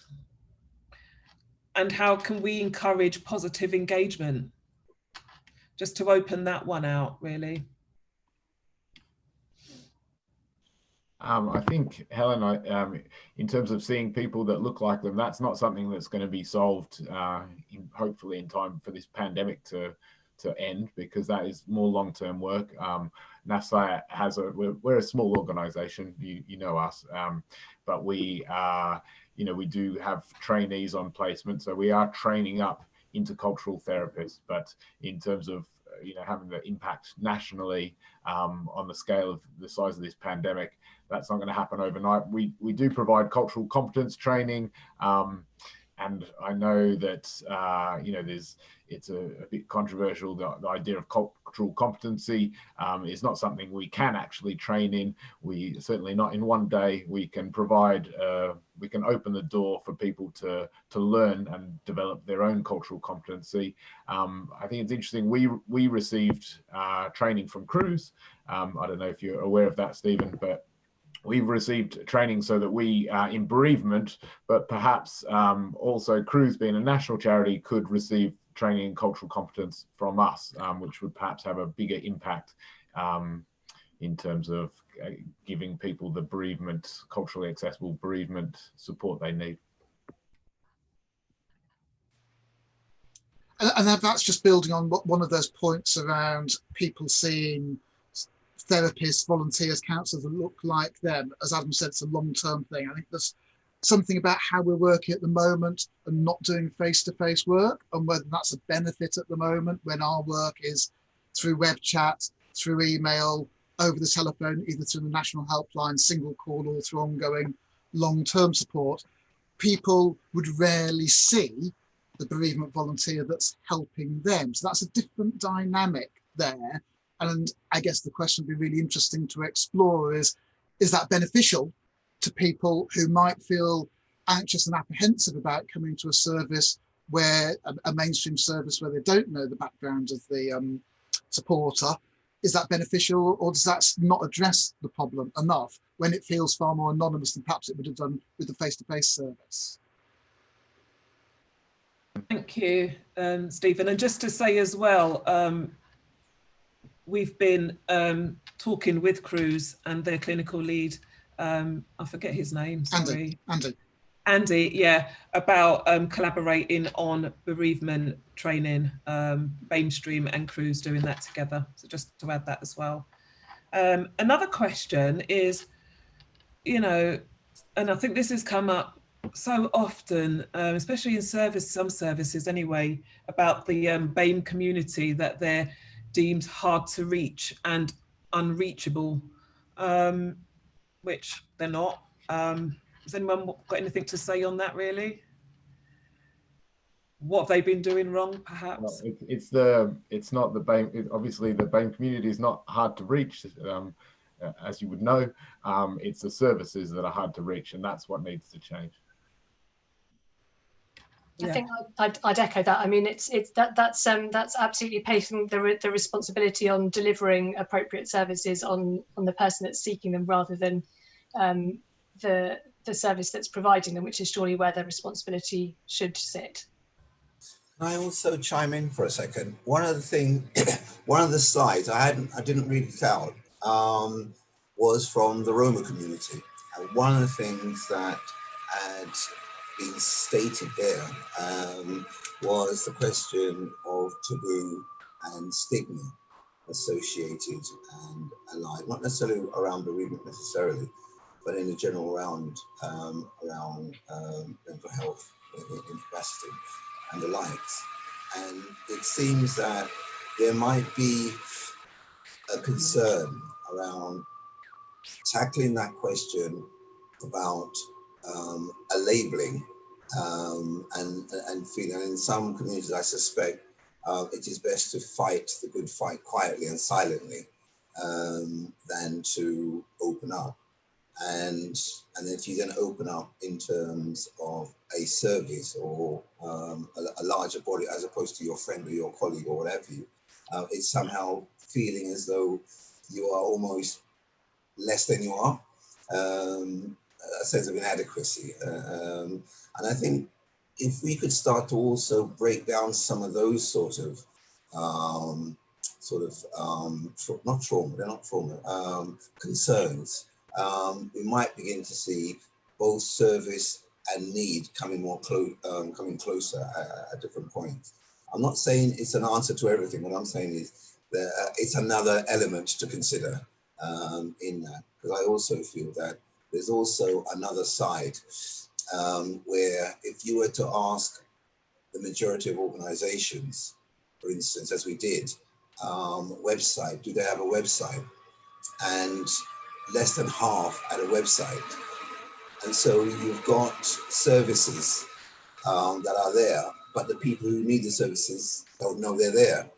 And how can we encourage positive engagement? Just to open that one out, really. I think, Helen, in terms of seeing people that look like them, that's not something that's going to be solved, hopefully in time for this pandemic to end, because that is more long-term work. NAFSI has we're a small organisation, you know us, but we are, you know, we do have trainees on placement, so we are training up intercultural therapists. But in terms of, you know, having the impact nationally on the scale of the size of this pandemic, that's not going to happen overnight. We do provide cultural competence training, and I know that you know, it's a bit controversial. The idea of cultural competency is not something we can actually train in. We certainly not in one day. We can provide, we can open the door for people to learn and develop their own cultural competency. I think it's interesting. We received training from Cruz. I don't know if you're aware of that, Stephen, but we've received training so that we, in bereavement, but perhaps also Cruz, being a national charity, could receive training in cultural competence from us, which would perhaps have a bigger impact in terms of giving people the bereavement, culturally accessible bereavement support they need. And that's just building on one of those points around people seeing therapists, volunteers, counsellors that look like them. As Adam said, it's a long-term thing. I think there's something about how we're working at the moment and not doing face-to-face work, and whether that's a benefit at the moment when our work is through web chat, through email, over the telephone, either through the national helpline, single call, or through ongoing long-term support. People would rarely see the bereavement volunteer that's helping them. So that's a different dynamic there. And I guess the question would be really interesting to explore is that beneficial to people who might feel anxious and apprehensive about coming to a service where a mainstream service where they don't know the background of the supporter? Is that beneficial, or does that not address the problem enough when it feels far more anonymous than perhaps it would have done with the face-to-face service? Thank you, Stephen. And just to say as well, we've been talking with Cruz and their clinical lead, I forget his name, sorry. Andy, yeah, about collaborating on bereavement training, BAMEStream and Cruz doing that together. So just to add that as well. Another question is, you know, and I think this has come up so often, especially in some services anyway, about the BAME community, that they're deemed hard to reach and unreachable, which they're not. Has anyone got anything to say on that, really? What have they been doing wrong, perhaps? Well, it's not the BAME, obviously the BAME community is not hard to reach, as you would know. It's the services that are hard to reach, and that's what needs to change. I think I'd echo that. I mean, that's absolutely placing the responsibility on delivering appropriate services on the person that's seeking them, rather than the service that's providing them, which is surely where their responsibility should sit. Can I also chime in for a second? One of the slides I didn't read it out, was from the Roma community. And one of the things that had been stated there was the question of taboo and stigma associated and allied, not necessarily around bereavement necessarily, but in general around mental health, incapacity, and the likes. And it seems that there might be a concern around tackling that question about a labeling and feeling. In some communities, I suspect it is best to fight the good fight quietly and silently than to open up. And if you then open up in terms of a service or a larger body as opposed to your friend or your colleague or whatever you, it's somehow feeling as though you are almost less than you are, a sense of inadequacy. And I think if we could start to also break down some of those sort of not trauma, they're not trauma, concerns, we might begin to see both service and need coming coming closer at different points. I'm not saying it's an answer to everything. What I'm saying is that it's another element to consider in that, because I also feel that there's also another side where if you were to ask the majority of organizations, for instance, as we did, website, do they have a website? And less than half had a website. And so you've got services that are there, but the people who need the services don't know they're there.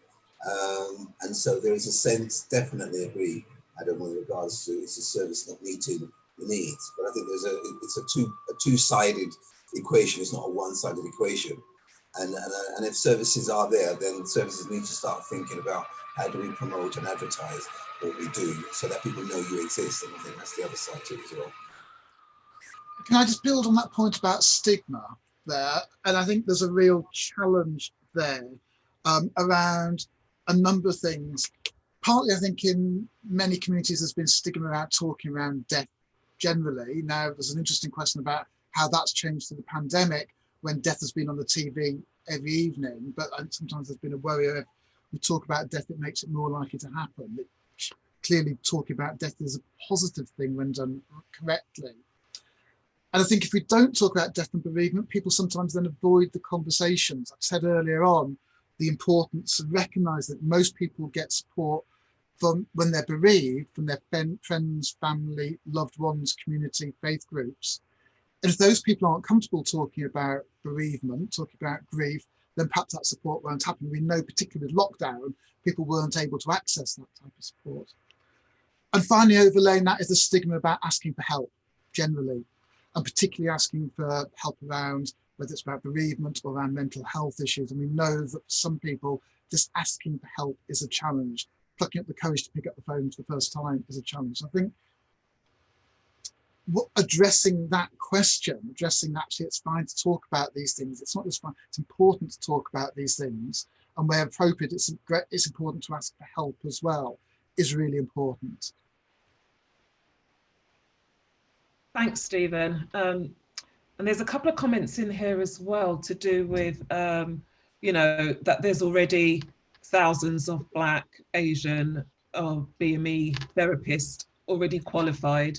And so there is a sense, definitely agree, Adam, with regards to it's a service not meeting the needs. But I think it's a two-sided equation. It's not a one-sided equation. And if services are there, then services need to start thinking about how do we promote and advertise what we do so that people know you exist. And I think that's the other side to it as well. Can I just build on that point about stigma there? And I think there's a real challenge there around a number of things. Partly, I think in many communities, there's been stigma around talking around death generally. Now, there's an interesting question about how that's changed through the pandemic when death has been on the TV every evening. But sometimes there's been a worry if we talk about death, it makes it more likely to happen. Clearly, talking about death is a positive thing when done correctly. And I think if we don't talk about death and bereavement, people sometimes then avoid the conversations. I said earlier on, the importance of recognise that most people get support from when they're bereaved, from their friends, family, loved ones, community, faith groups. And if those people aren't comfortable talking about bereavement, talking about grief, then perhaps that support won't happen. We know, particularly with lockdown, people weren't able to access that type of support. And finally, overlaying that is the stigma about asking for help generally, and particularly asking for help around whether it's about bereavement or around mental health issues. And we know that for some people, just asking for help is a challenge. Plucking up the courage to pick up the phone for the first time is a challenge. I think addressing that question, addressing actually it's fine to talk about these things. It's not just fine, it's important to talk about these things. And where appropriate, it's important to ask for help as well, is really important. Thanks, Stephen. And there's a couple of comments in here as well to do with, you know, that there's already thousands of Black, Asian, or BME therapists already qualified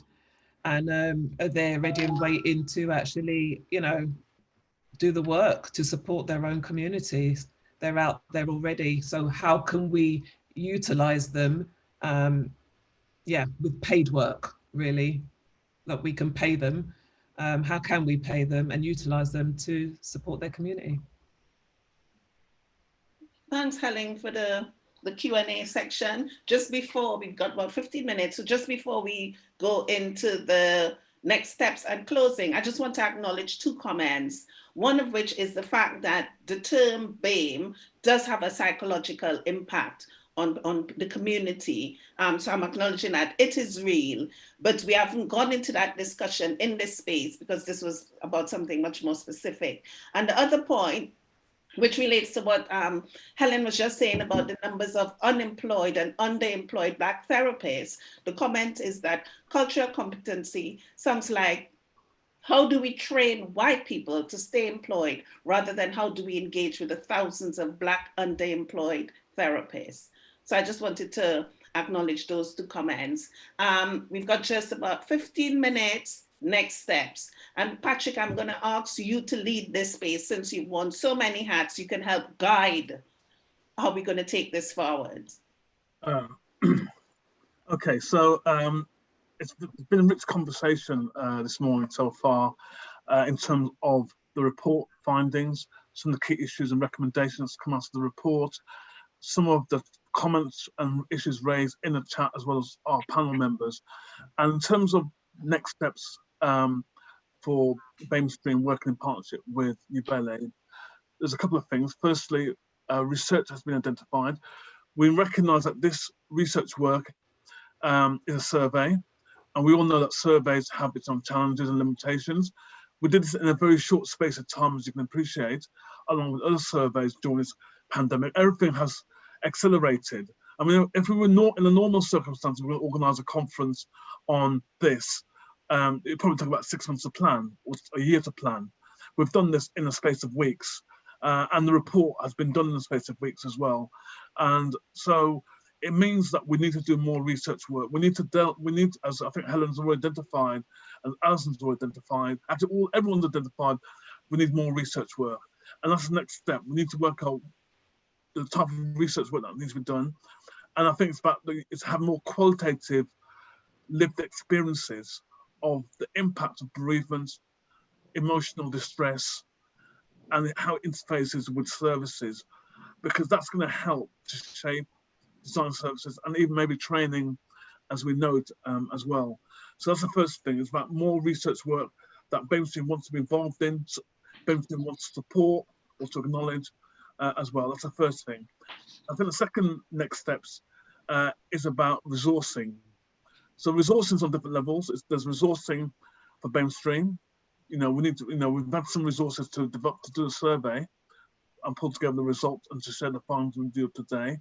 and are there ready and waiting to actually, you know, do the work to support their own communities. They're out there already. So how can we utilize them, with paid work, really, that we can pay them. How can we pay them and utilize them to support their community? Thanks, Helen, for the Q&A section. Just before, we've got about 15 minutes, so just before we go into the next steps and closing, I just want to acknowledge two comments. One of which is the fact that the term BAME does have a psychological impact on the community. So I'm acknowledging that it is real, but we haven't gone into that discussion in this space because this was about something much more specific. And the other point which relates to what Helen was just saying about the numbers of unemployed and underemployed Black therapists. The comment is that cultural competency sounds like, how do we train white people to stay employed rather than how do we engage with the thousands of Black underemployed therapists? So I just wanted to acknowledge those two comments. We've got just about 15 minutes. Next steps. And Patrick, I'm going to ask you to lead this space since you've worn so many hats. You can help guide how we're going to take this forward. Okay, so it's been a rich conversation this morning so far in terms of the report findings, some of the key issues and recommendations come out of the report, some of the comments and issues raised in the chat as well as our panel members. And in terms of next steps for BAMEStream working in partnership with UBELE, there's a couple of things. Firstly, research has been identified. We recognise that this research work is a survey, and we all know that surveys have its own challenges and limitations. We did this in a very short space of time, as you can appreciate, along with other surveys during this pandemic. Everything has accelerated. I mean, if we were not in a normal circumstances, we would organise a conference on this. It probably took about 6 months to plan, or a year to plan. We've done this in a space of weeks, and the report has been done in a space of weeks as well. And so it means that we need to do more research work. We need, as I think Helen's already identified, and Alison's already identified, actually everyone's identified, we need more research work. And that's the next step. We need to work out the type of research work that needs to be done. And I think it's having more qualitative lived experiences of the impact of bereavement, emotional distress, and how it interfaces with services, because that's going to help to shape design services and even maybe training, as we know it as well. So that's the first thing, is about more research work that BAMEStream wants to be involved in, BAMEStream wants to support or to acknowledge as well. That's the first thing. I think the second next steps is about resourcing. So resourcing is on different levels. There's resourcing for BAMEStream. You know, we need to, we've had some resources to develop, to do a survey and pull together the results and to share the findings we do today.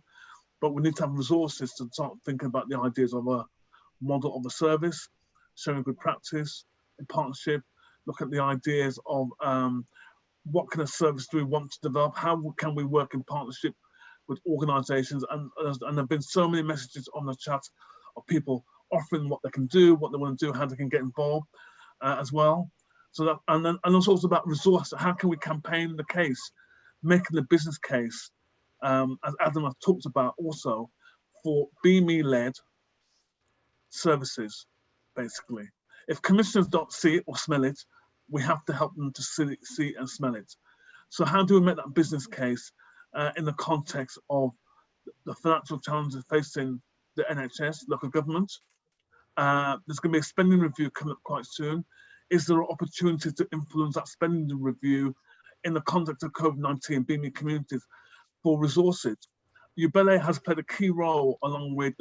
But we need to have resources to start thinking about the ideas of a model of a service, sharing good practice in partnership, look at the ideas of what kind of service do we want to develop, how can we work in partnership with organisations, and there have been so many messages on the chat of people offering what they can do, what they want to do, how they can get involved as well. So that, and it's also about resource. How can we campaign the case, making the business case, as Adam has talked about, also for BAME-led services, basically. If commissioners don't see it or smell it, we have to help them to see and smell it. So how do we make that business case in the context of the financial challenges facing the NHS, local government? There's going to be a spending review coming up quite soon. Is there an opportunity to influence that spending review in the context of COVID-19, BAME communities, for resources? UBELE has played a key role, along with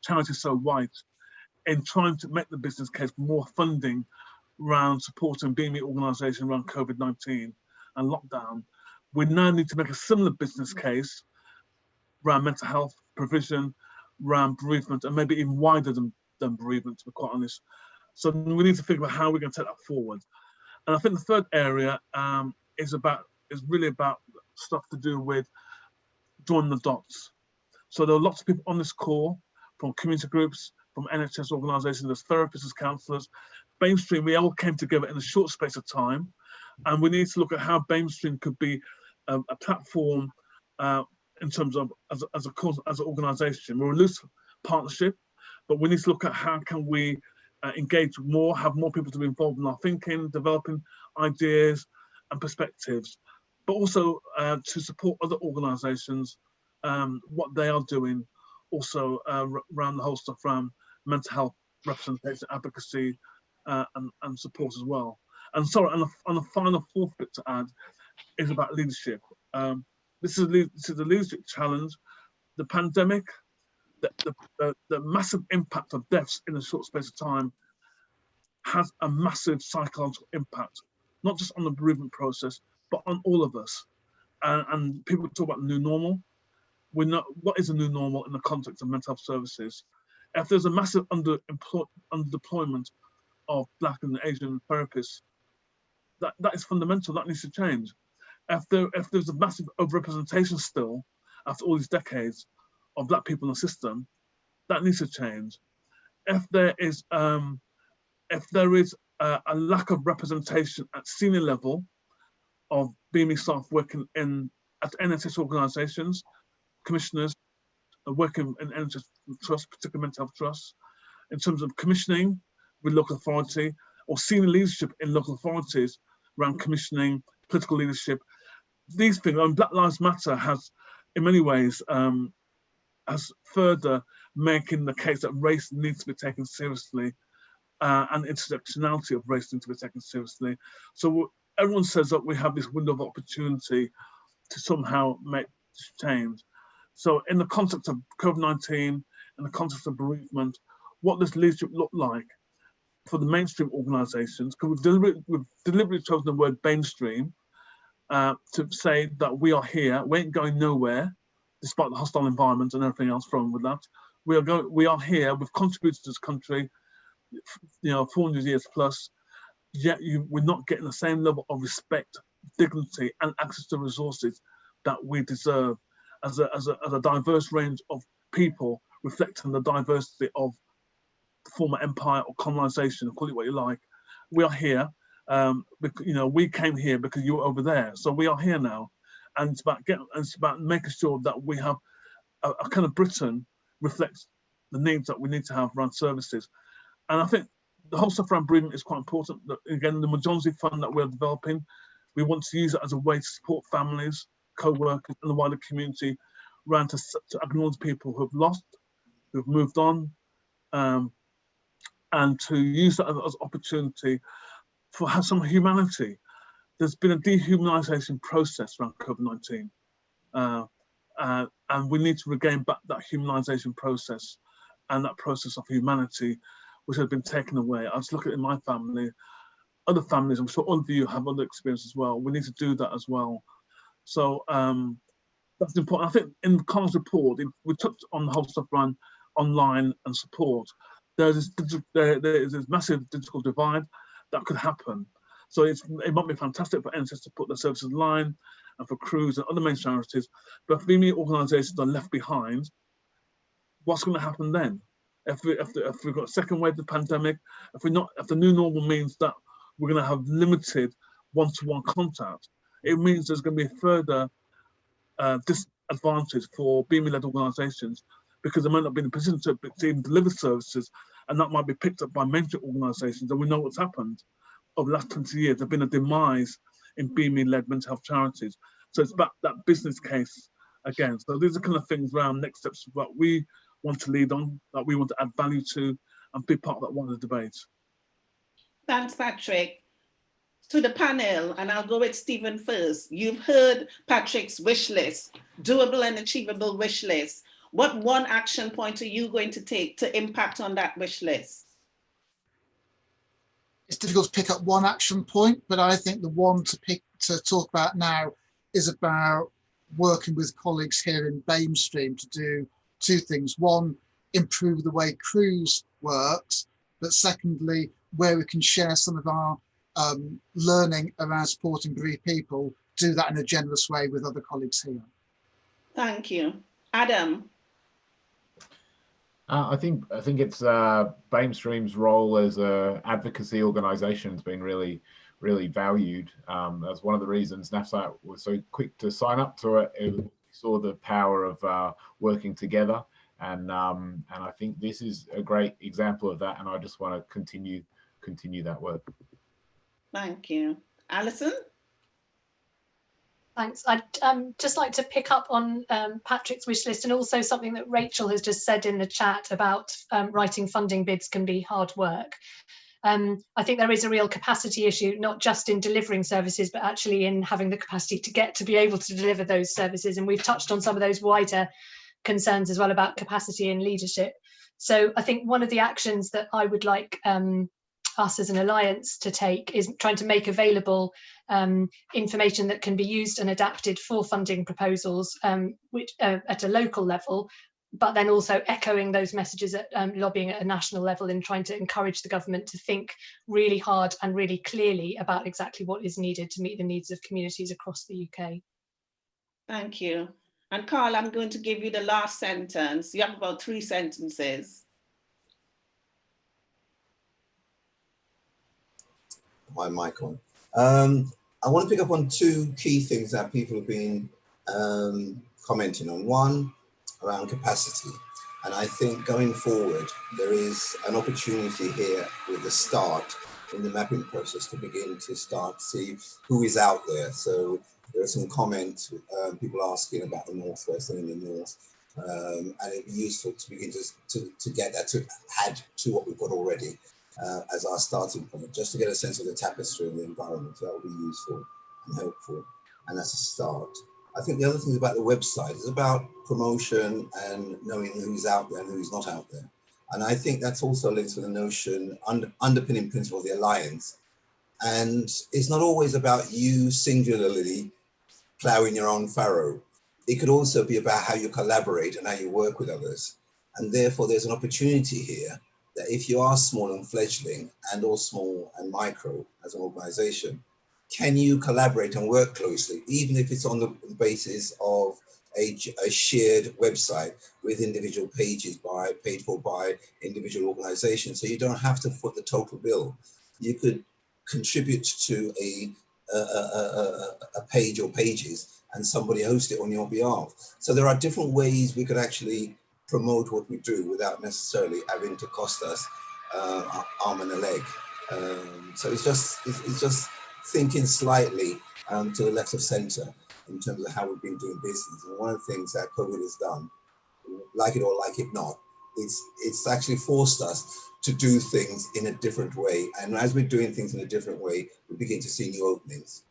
Charity So White, in trying to make the business case for more funding around supporting BAME organisations around COVID-19 and lockdown. We now need to make a similar business case around mental health provision, around bereavement, and maybe even wider than bereavement, to be quite honest. So we need to think about how we're going to take that forward. And I think the third area is really about stuff to do with joining the dots. So there are lots of people on this call, from community groups, from NHS organisations, there's therapists, there's counsellors. BAMEStream, we all came together in a short space of time, and we need to look at how BAMEStream could be a platform in terms of as an organisation. We're a loose partnership, but we need to look at how can we engage more, have more people to be involved in our thinking, developing ideas and perspectives, but also to support other organisations, what they are doing, also around the whole stuff around mental health representation, advocacy, and support as well. And sorry, and the final fourth bit to add is about leadership. This is a leadership challenge. The pandemic, the massive impact of deaths in a short space of time has a massive psychological impact not just on the bereavement process, but on all of us. And people talk about the new normal. We know what is a new normal in the context of mental health services. If there's a massive underdeployment of Black and Asian therapists, that is fundamental. That needs to change. If there's a massive overrepresentation still after all these decades of Black people in the system, that needs to change. If there is a lack of representation at senior level of BAME staff working at NHS organisations, commissioners working in NHS trusts, particularly mental health trusts, in terms of commissioning with local authority or senior leadership in local authorities around commissioning, political leadership. These things, and Black Lives Matter has, in many ways, has further making the case that race needs to be taken seriously, and intersectionality of race needs to be taken seriously. So everyone says that we have this window of opportunity to somehow make change. So in the context of COVID-19, in the context of bereavement, what does leadership look like for the mainstream organisations? Because we've deliberately chosen the word BAMEStream to say that we are here, we ain't going nowhere, despite the hostile environment and everything else wrong with that. We are here, we've contributed to this country, 400 years plus, yet we're not getting the same level of respect, dignity, and access to resources that we deserve as a diverse range of people reflecting the diversity of the former empire or colonization, call it what you like. We are here, we came here because you were over there, so we are here now. And it's about making sure that we have a kind of Britain reflects the needs that we need to have around services. And I think the whole stuff around bereavement is quite important. Again, the Majonzi Fund that we're developing, we want to use it as a way to support families, co-workers, and the wider community around to acknowledge people who have lost, who have moved on, and to use that as opportunity for some humanity. There's been a dehumanization process around COVID-19, and we need to regain back that humanization process and that process of humanity, which has been taken away. I just look at it in my family, other families, I'm sure all of you have other experience as well. We need to do that as well. So that's important. I think in Carl's report, we touched on the whole stuff around online and support. There is this massive digital divide that could happen. So it might be fantastic for NHS to put their services online and for crews and other main charities, but if BAME organisations are left behind, what's going to happen then? If we've got a second wave of the pandemic, if the new normal means that we're going to have limited one-to-one contact, it means there's going to be a further disadvantage for BAME-led organisations because they might not be in a position to even deliver services, and that might be picked up by mainstream organisations. And we know what's happened over the last 20 years. There's been a demise in BAME-led mental health charities. So it's about that business case again. So these are kind of things around next steps that we want to lead on, that we want to add value to, and be part of that wider debate. Thanks, Patrick. To the panel, and I'll go with Stephen first. You've heard Patrick's wish list, doable and achievable wish list. What one action point are you going to take to impact on that wish list? It's difficult to pick up one action point, but I think the one to talk about now is about working with colleagues here in BAMEStream to do two things. One, improve the way CRUISE works, but secondly, where we can share some of our learning around supporting bereaved people, do that in a generous way with other colleagues here. Thank you. Adam? I think it's BAMEStream's role as an advocacy organisation has been really valued. That's one of the reasons NAFSAT was so quick to sign up to it. We saw the power of working together, and I think this is a great example of that. And I just want to continue that work. Thank you, Alison. Thanks. I'd just like to pick up on Patrick's wish list, and also something that Rachel has just said in the chat about writing funding bids can be hard work. I think there is a real capacity issue, not just in delivering services, but actually in having the capacity to be able to deliver those services. And we've touched on some of those wider concerns as well about capacity and leadership. So I think one of the actions that I would like us as an alliance to take is trying to make available information that can be used and adapted for funding proposals, which at a local level, but then also echoing those messages at lobbying at a national level in trying to encourage the government to think really hard and really clearly about exactly what is needed to meet the needs of communities across the UK. Thank you. And Carl, I'm going to give you the last sentence. You have about 3 sentences. My mic on. I want to pick up on 2 key things that people have been commenting on. One, around capacity. And I think going forward, there is an opportunity here with the start in the mapping process to begin to start to see who is out there. So there are some comments, people asking about the Northwest and in the North. And it'd be useful to begin to get that to add to what we've got already as our starting point, just to get a sense of the tapestry of the environment. So that would be useful and helpful. And that's a start. I think the other thing about the website is about promotion and knowing who's out there and who's not out there. And I think that's also linked to the notion, underpinning principle of the alliance. And it's not always about you singularly ploughing your own furrow. It could also be about how you collaborate and how you work with others. And therefore there's an opportunity here that if you are small and fledgling and or small and micro as an organization, can you collaborate and work closely, even if it's on the basis of a shared website with individual pages paid for by individual organizations? So you don't have to foot the total bill. You could contribute to a page or pages and somebody host it on your behalf. So there are different ways we could actually promote what we do without necessarily having to cost us arm and a leg. So it's just thinking slightly to the left of center in terms of how we've been doing business. And one of the things that COVID has done, like it or like it not, it's actually forced us to do things in a different way. And as we're doing things in a different way, we begin to see new openings.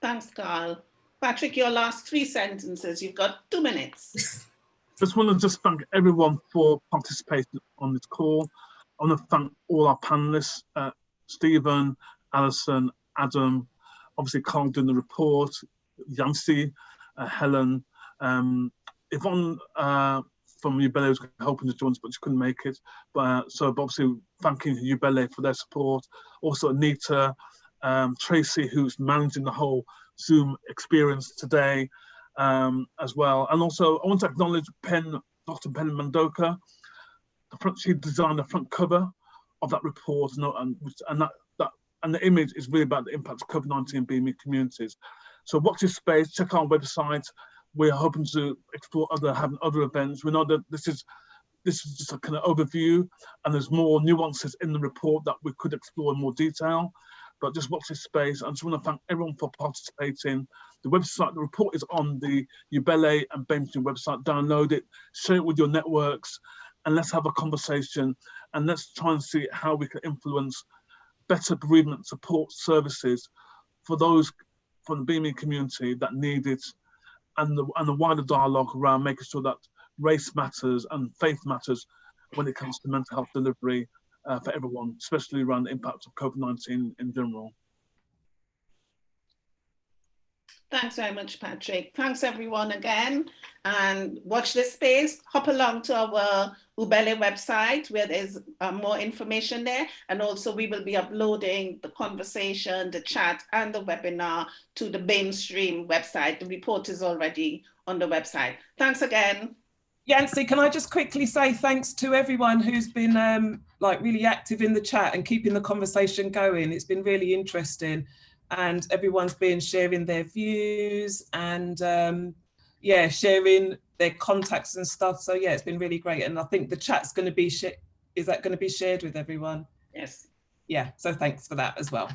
Thanks, Carl. Patrick, your last 3 sentences. You've got 2 minutes. Just want to thank everyone for participating on this call. I want to thank all our panelists, Stephen, Alison, Adam, obviously Carl doing the report, Yancy, Helen, Yvonne from Ubele was hoping to join us, but she couldn't make it. But obviously thanking Ubele for their support. Also Anita, Tracy, who's managing the whole Zoom experience today as well. And also I want to acknowledge Dr. Penny Mandoka. She designed the front cover of that report, and the image is really about the impact of COVID-19 in BAME communities. So watch this space, check our website. We're hoping to explore having other events. We know that this is just a kind of overview, and there's more nuances in the report that we could explore in more detail. But just watch this space. I just want to thank everyone for participating. The website, the report is on the Ubele and BAMEStream website. Download it, share it with your networks, and let's have a conversation. And let's try and see how we can influence better bereavement support services for those from the BAME community that need it, and the wider dialogue around making sure that race matters and faith matters when it comes to mental health delivery for everyone, especially around the impact of COVID-19 in general. Thanks very much, Patrick. Thanks everyone again, and watch this space. Hop along to our Ubele website where there's more information there, and also we will be uploading the conversation, the chat, and the webinar to the BAMEStream website. The report is already on the website. Thanks again. Yancy, can I just quickly say thanks to everyone who's been really active in the chat and keeping the conversation going. It's been really interesting. And everyone's been sharing their views and yeah, sharing their contacts and stuff. So yeah, it's been really great. And I think the chat's going to be shared with everyone? Yes. Yeah, so thanks for that as well.